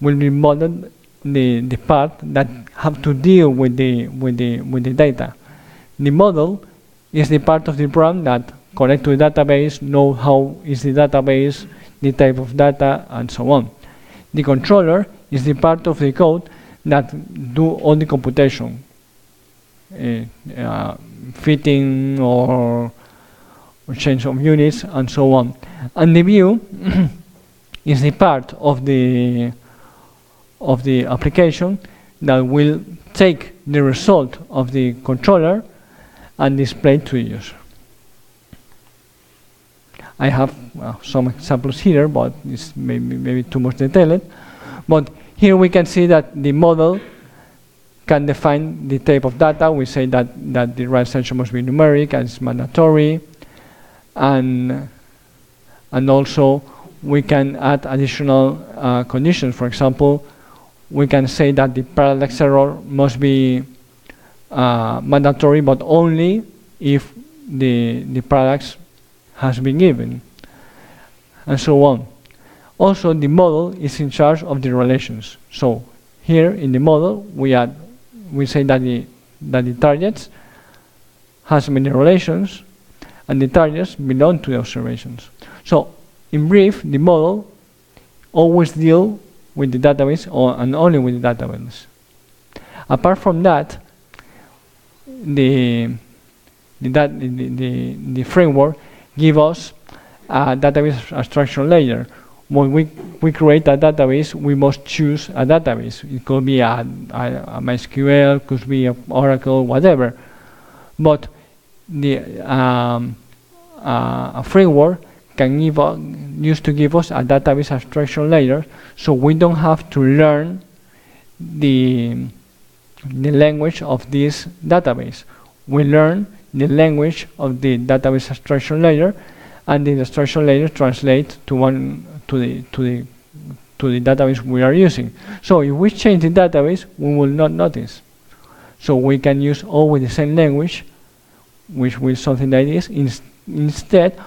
Speaker 1: will be modeled the part that have to deal with the data. The model is the part of the program that connect to the database, know how is the database, the type of data, and so on. The controller is the part of the code that do all the computation, fitting or change of units, and so on. And the view is the part of the application that will take the result of the controller and display it to the user. I have some examples here, but it's maybe too much detailed. But here we can see that the model can define the type of data. We say that the right section must be numeric and it's mandatory, and also we can add additional conditions. For example, we can say that the parallax error must be mandatory, but only if the parallax has been given, and so on. Also, the model is in charge of the relations. So here in the model, we say that the targets has many relations, and the targets belong to the observations. So in brief, the model always deal with the database and only with the database. Apart from that, the framework give us a database abstraction layer. When we create a database, we must choose a database. It could be a MySQL, could be a Oracle, whatever. But a framework can used to give us a database abstraction layer, so we don't have to learn the language of this database. We learn the language of the database abstraction layer, and the abstraction layer translates to the database we are using. So if we change the database, we will not notice. So we can use always the same language, which will something like this, instead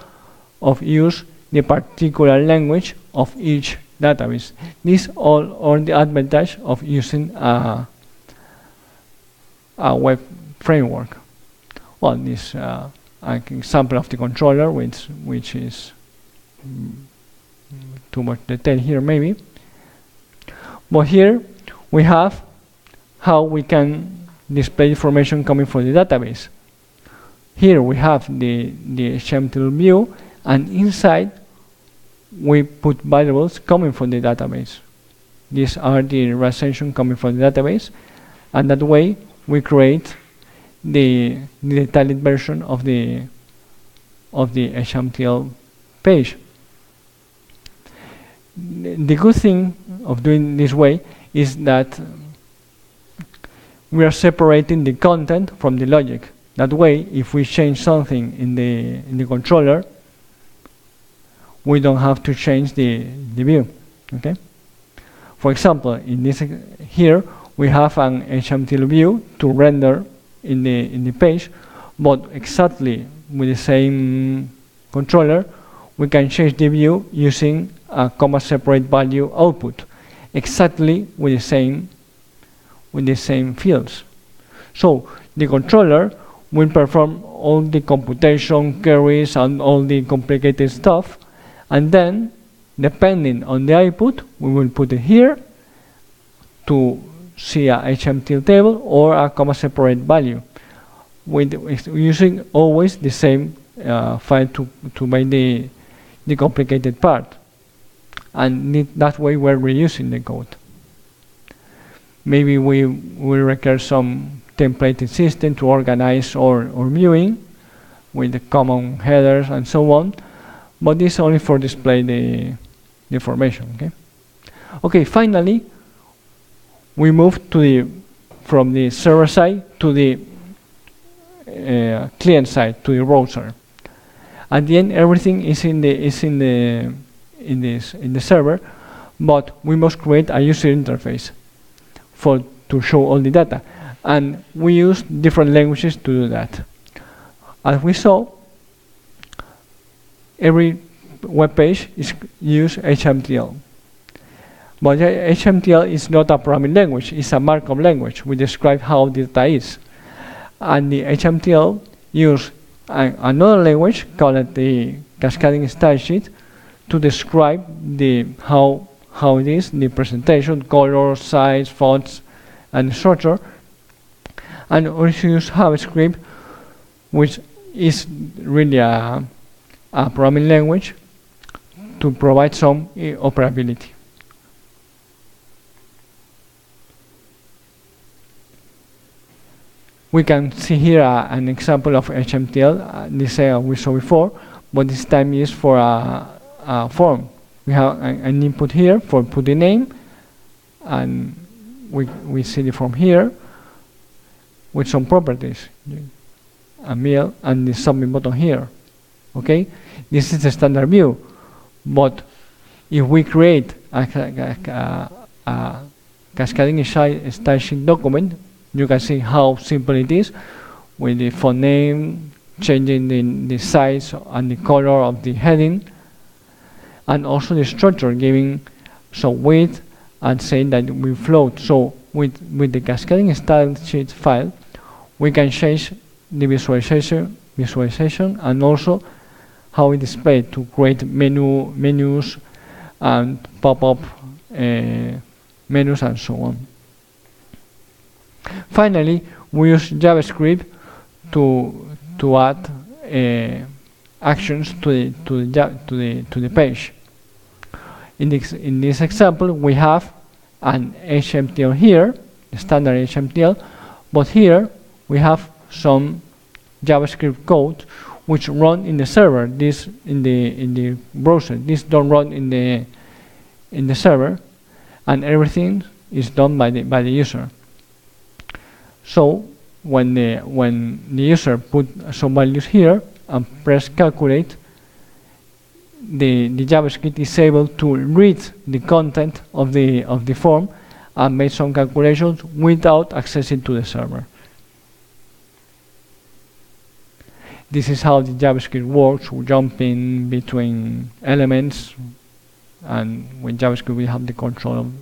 Speaker 1: of use the particular language of each database. These all the advantage of using a web framework. Well, this an example of the controller, which is too much detail here maybe. But here we have how we can display information coming from the database. Here we have the HTML view, and inside we put variables coming from the database. These are the recension coming from the database, and that way we create the detailed version of the HTML page. The good thing of doing this way is that we are separating the content from the logic. That way, if we change something in the controller, we don't have to change the view. Okay. For example, in this here we have an HTML view to render in the page, but exactly with the same controller, we can change the view using a comma separate value output, exactly with the same fields. So the controller will perform all the computation, queries, and all the complicated stuff, and then, depending on the output, we will put it here to see a HMTL table or a comma separate value, with using always the same file to make the complicated part, and that way we're reusing the code. Maybe we will require some templated system to organize or viewing with the common headers and so on, but this is only for display the information. Okay, finally we move to from the server side to the client side, to the browser. At the end, everything is in the server, but we must create a user interface to show all the data, and we use different languages to do that. As we saw, every web page use HMTL, but HMTL is not a programming language; it's a markup language. We describe how the data is, and the HMTL use another language called the cascading style sheet to describe how it is, the presentation, color, size, fonts, and structure. And also use JavaScript, which is really a programming language to provide some operability. We can see here an example of HMTL. This we saw before, but this time is for a form. We have an input here for put the name, and we see the form here with some properties, a mail, and the submit button here. Okay, this is the standard view, but if we create a cascading style sheet document, you can see how simple it is, with the font name, changing the size and the color of the heading, and also the structure, giving some width and saying that we float. So with the cascading style sheet file, we can change the visualization and also how it displays to create menus and pop-up menus and so on. Finally, we use JavaScript to add actions to the page. In this example, we have an HMTL here, the standard HMTL, but here we have some JavaScript code which run in the server. This in the browser. This don't run in the server, and everything is done by the user. So when the user put some values here and press calculate, the JavaScript is able to read the content of the form and make some calculations without accessing to the server. This is how the JavaScript works, jumping between elements, and with JavaScript we have the control of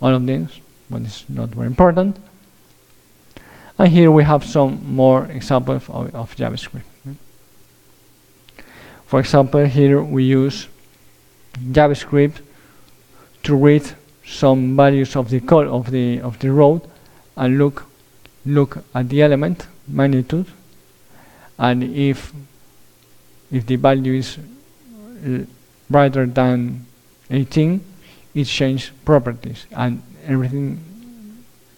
Speaker 1: all of this, but it's not very important. And here we have some more examples of JavaScript. For example, here we use JavaScript to read some values of the code of the road and look at the element magnitude, and if the value is brighter than 18, it changes properties, and everything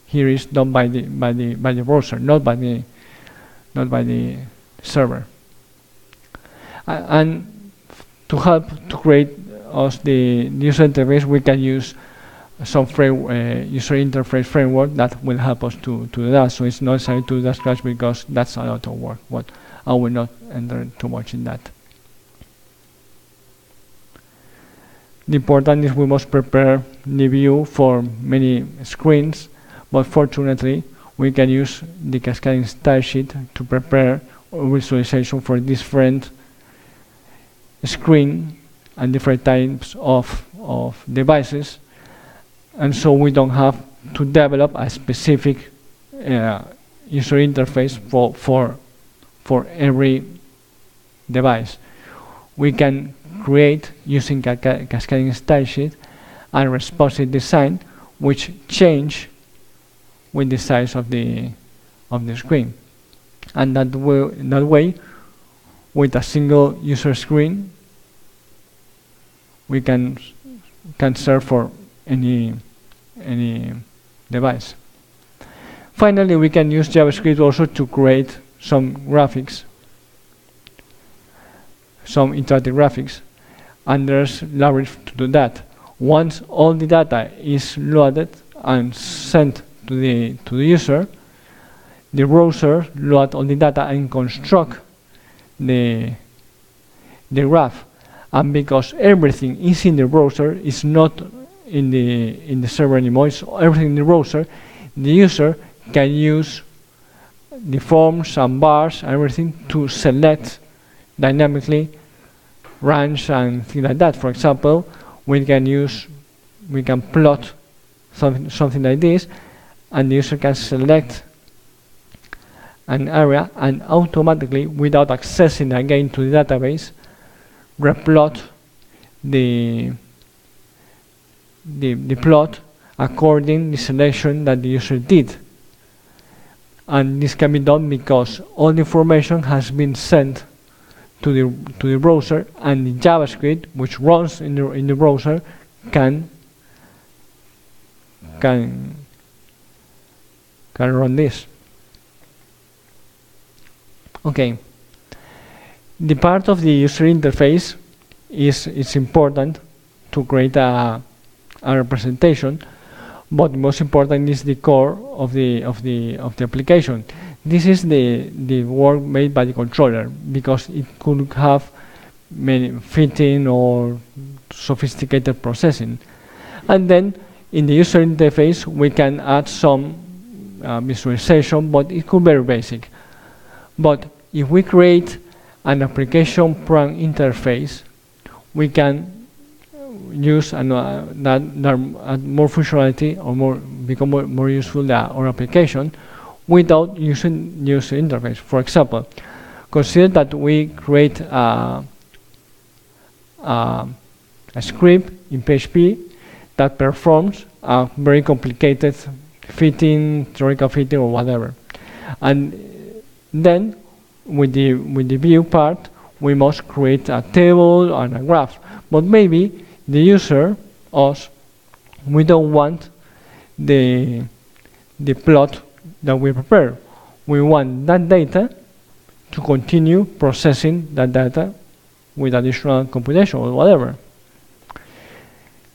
Speaker 1: here is done by the browser, not by the server. And to help to create us the user interface, we can use some user interface framework that will help us to do that. So it's not necessary to do that scratch, because that's a lot of work, but I will not enter too much in that. The important is we must prepare the view for many screens, but fortunately we can use the cascading style sheet to prepare visualization for different screen and different types of devices, and so we don't have to develop a specific user interface for every device. We can create, using cascading style sheet, a responsive design which change with the size of the screen, and that way, with a single user screen, we can serve for any device. Finally, we can use JavaScript also to create some graphics, some interactive graphics, and there's libraries to do that. Once all the data is loaded and sent to the user, the browser loads all the data and construct the graph. And because everything is in the browser, it's not in the server anymore, it's everything in the browser, the user can use the forms and bars and everything to select dynamically range and things like that. For example, we can plot something like this, and the user can select an area and automatically, without accessing again to the database, replot the plot according the selection that the user did. And this can be done because all the information has been sent to the browser, and the JavaScript, which runs in the browser, can run this. Okay. The part of the user interface is important to create a representation, but most important is the core of the application. This is the work made by the controller, because it could have many fitting or sophisticated processing. And then in the user interface we can add some visualization, but it could be very basic. But if we create an application program interface, we can use more functionality, or become more useful our application without using user interface. For example, consider that we create a script in PHP that performs a very complicated fitting, theoretical fitting, or whatever, and then with the view part we must create a table and a graph. But maybe the user, us, we don't want the plot that we prepare. We want that data to continue processing that data with additional computation or whatever.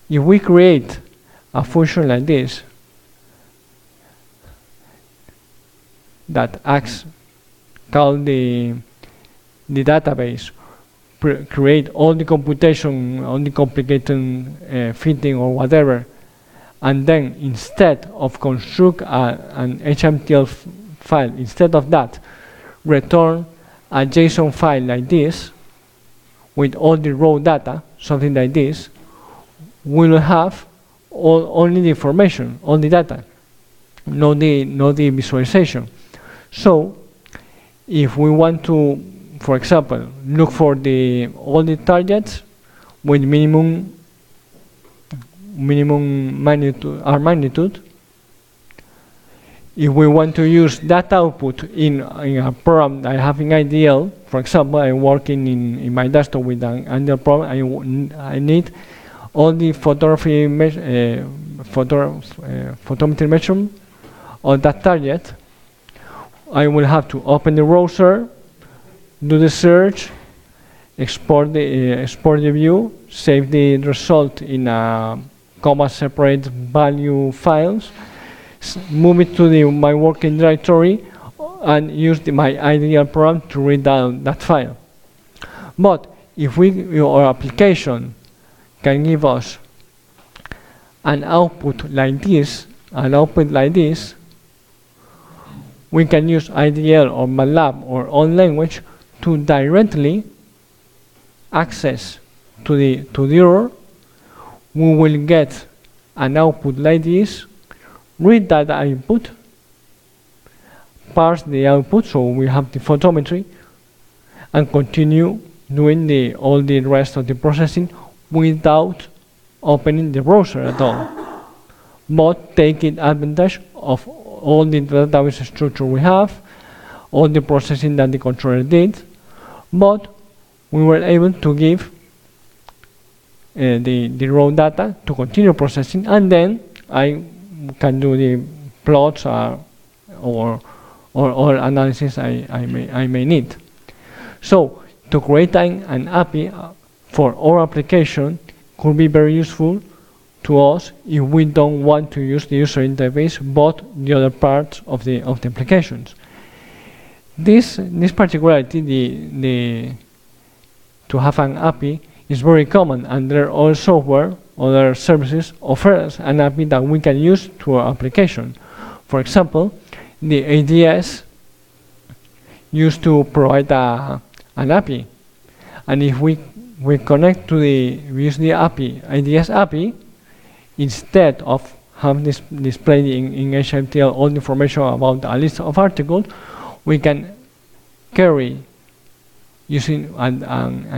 Speaker 1: If we create a function like this that call the database, create all the computation, all the complicated fitting or whatever, and then instead of construct an HTML file, instead of that, return a JSON file like this with all the raw data, something like this, we will have only the information, all the data, not the visualization. So if we want to, for example, look for all the targets with minimum magnitude, if we want to use that output in a program that I have in IDL, for example, I'm working in my desktop with an IDL program, I need all the photogrammetry measurement of that target. I will have to open the browser, do the search, export the view, save the result in a comma-separate value files, move it to my working directory, and use my IDL program to read that file. But if our application can give us an output like this, we can use IDL or MATLAB or own language to directly access to the error. We will get an output like this, read that input, parse the output, so we have the photometry, and continue doing all the rest of the processing without opening the browser at all, but taking advantage of all the database structure we have, all the processing that the controller did, but we were able to give the raw data to continue processing, and then I can do the plots or analysis I may need. So to create an API for our application could be very useful to us if we don't want to use the user interface but the other parts of the applications. This particularity, to have an API, is very common, and there are other software, other services offer us an API that we can use to our application. For example, the ADS used to provide an API, and if we connect to we use the API, ADS API, instead of having this displayed in HTML all the information about a list of articles, we can carry using an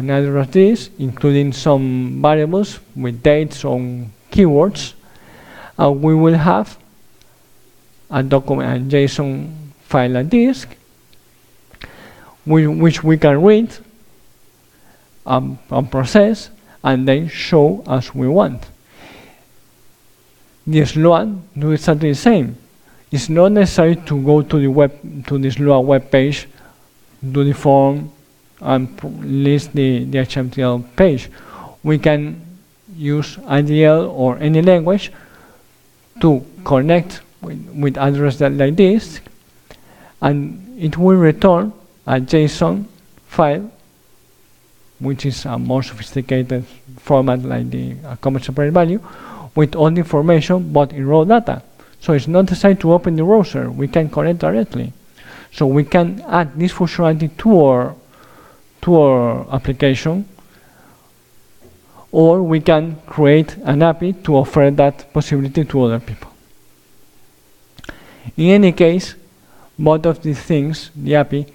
Speaker 1: address list, including some variables with dates on keywords, and we will have a document, a JSON file at disk, which we can read and process, and then show as we want. The SLOA do exactly the same. It's not necessary to go to the SLOA web page, do the form, and list the HTML page. We can use IDL or any language to connect with address like this, and it will return a JSON file, which is a more sophisticated format like the comma separated value, with all the information but in raw data. So it's not necessary to open the browser, we can connect directly. So we can add this functionality to our application, or we can create an API to offer that possibility to other people. In any case, both of these things, the API,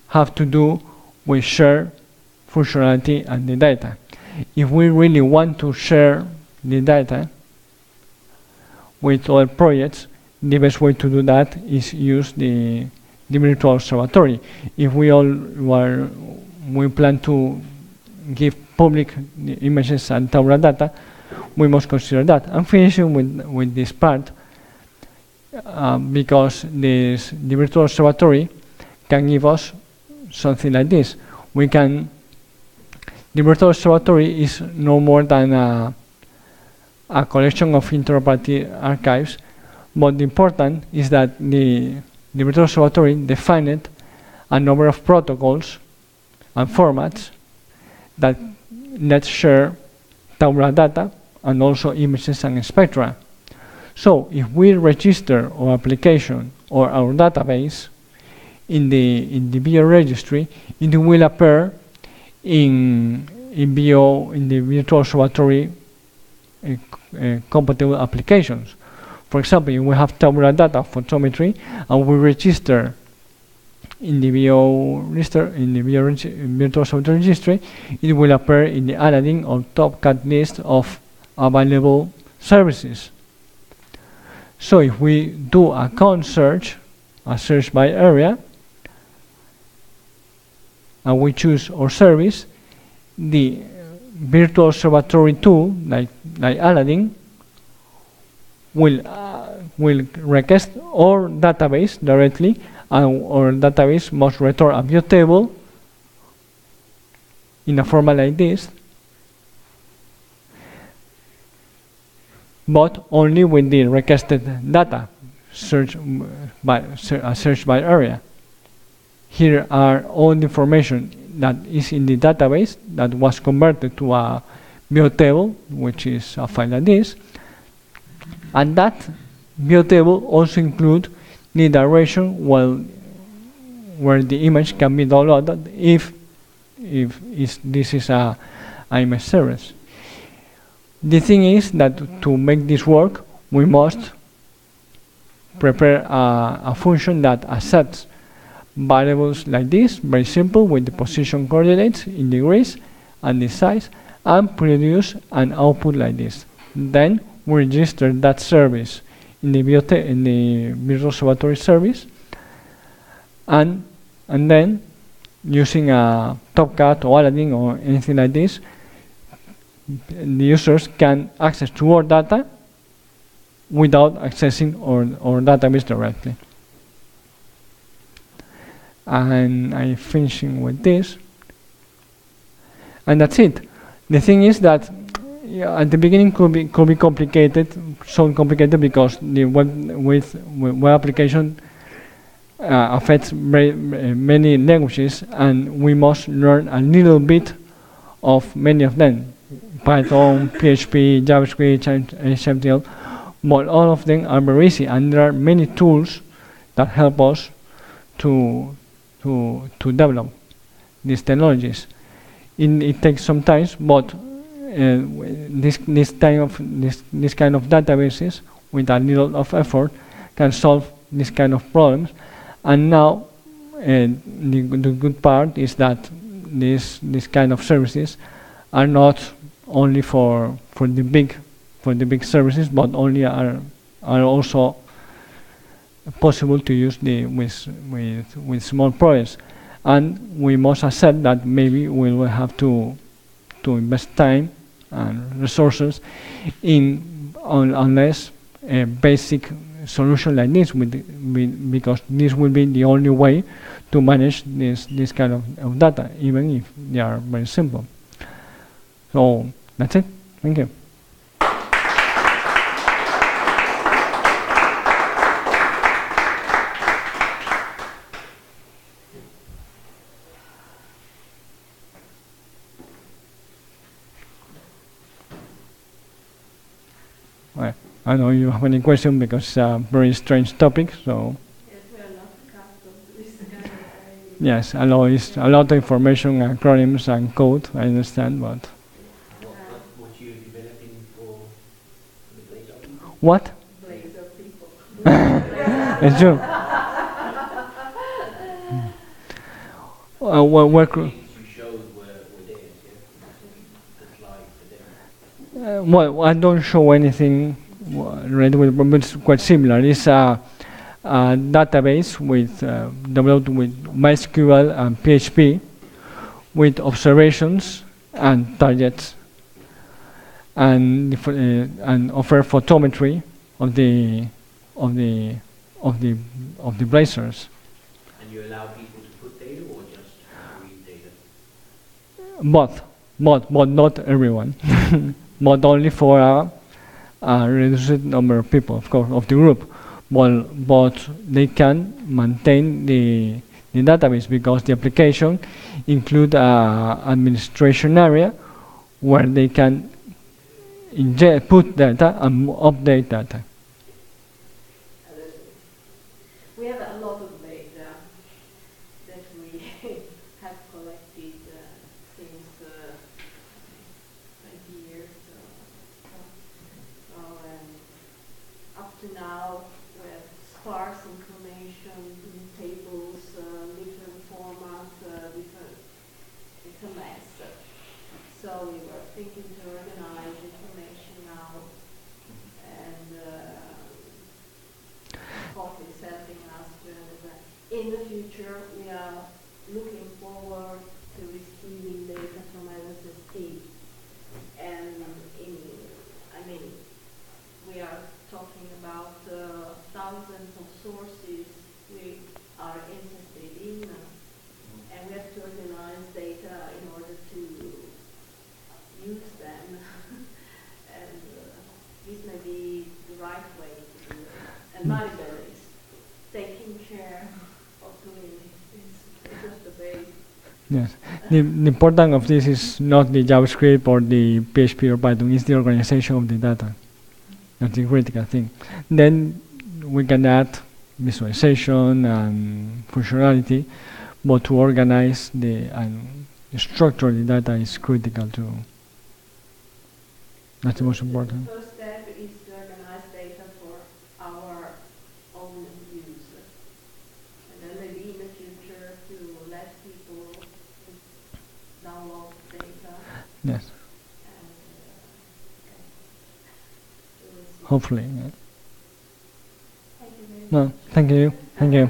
Speaker 1: have to do with share functionality and the data. If we really want to share the data with other projects, the best way to do that is use the virtual observatory. If we plan to give public images and tabular data, we must consider that. I'm finishing with this part because the virtual observatory can give us something like this. The virtual observatory is no more than a collection of interoperability archives, but the important is that the virtual observatory defined a number of protocols and formats that let's share tabular data and also images and spectra. So if we register our application or our database in the VO registry, it will appear in the virtual observatory compatible applications. For example, if we have tabular data photometry and we register in the virtual observatory registry, it will appear in the Aladdin or TopCat list of available services. So if we do a count search, a search by area, and we choose our service, the virtual observatory tool, like Aladdin, will request our database directly, and our database must return a view table in a format like this, but only with the requested data, search by area. Here are all the information that is in the database that was converted to a view table, which is a file like this, and that view table also includes the direction where the image can be downloaded if this is a image series. The thing is that to make this work, we must prepare a function that accepts variables like this, very simple, with the position coordinates in degrees and the size, and produce an output like this. Then we register that service in the Virtual Observatory service, and then using a Topcat or Aladdin or anything like this, the users can access to our data without accessing our database directly. And I'm finishing with this, and that's it. The thing is that at the beginning could be complicated, so complicated because the web application affects many languages, and we must learn a little bit of many of them: Python, PHP, JavaScript, HTML. But all of them are very easy, and there are many tools that help us to develop these technologies. It takes some time, but this kind of databases with a little of effort can solve this kind of problems. And now the good part is that this kind of services are not only for the big services, but only are also possible to use with small projects. And we must accept that maybe we will have to invest time and resources unless a basic solution like this, because this will be the only way to manage this kind of data, even if they are very simple. So that's it. Thank you. Well, I don't know if you have any question, because it's a very strange topic. So
Speaker 2: yes, we are not accustomed to this kind of
Speaker 1: yes, a lot of information, acronyms and code. I understand, but
Speaker 3: what you're developing for the Blazor people?
Speaker 1: what?
Speaker 2: Blazor people.
Speaker 1: It's true. Well,
Speaker 3: Things you showed were theirs, yeah? The slide for them.
Speaker 1: well, I don't show anything related with, but it's quite similar. It's a database developed with MySQL and PHP, with observations and targets, and offer photometry of the blazars.
Speaker 3: And you allow people to put data or just read data?
Speaker 1: Both, but not everyone. But only for a reduced number of people, of course, of the group. But they can maintain the database, because the application includes an administration area where they can put data and update data.
Speaker 2: We have a lot of data that we have collected since 20 years. Up to now, we have sparse information in tables, different formats, it's a mess. So we were thinking to organize information now, and Scott is helping us to understand. In the future, we are looking forward to receiving data from LSST, and we are talking about thousands of sources we are interested in, and we have to organize data in order to use them. And this may be the right way to do it. And Maribel is taking care of doing it. It's just the base.
Speaker 1: Yes. The importance of this is not the JavaScript or the PHP or Python, it's the organization of the data. That's the critical thing. Then we can add visualization and functionality, but to organize and structure the data is critical too. That's the most important.
Speaker 2: The first step is to organize data for our own
Speaker 1: hopefully. Yeah.
Speaker 2: Thank you very much.
Speaker 1: No, thank you. Thank you.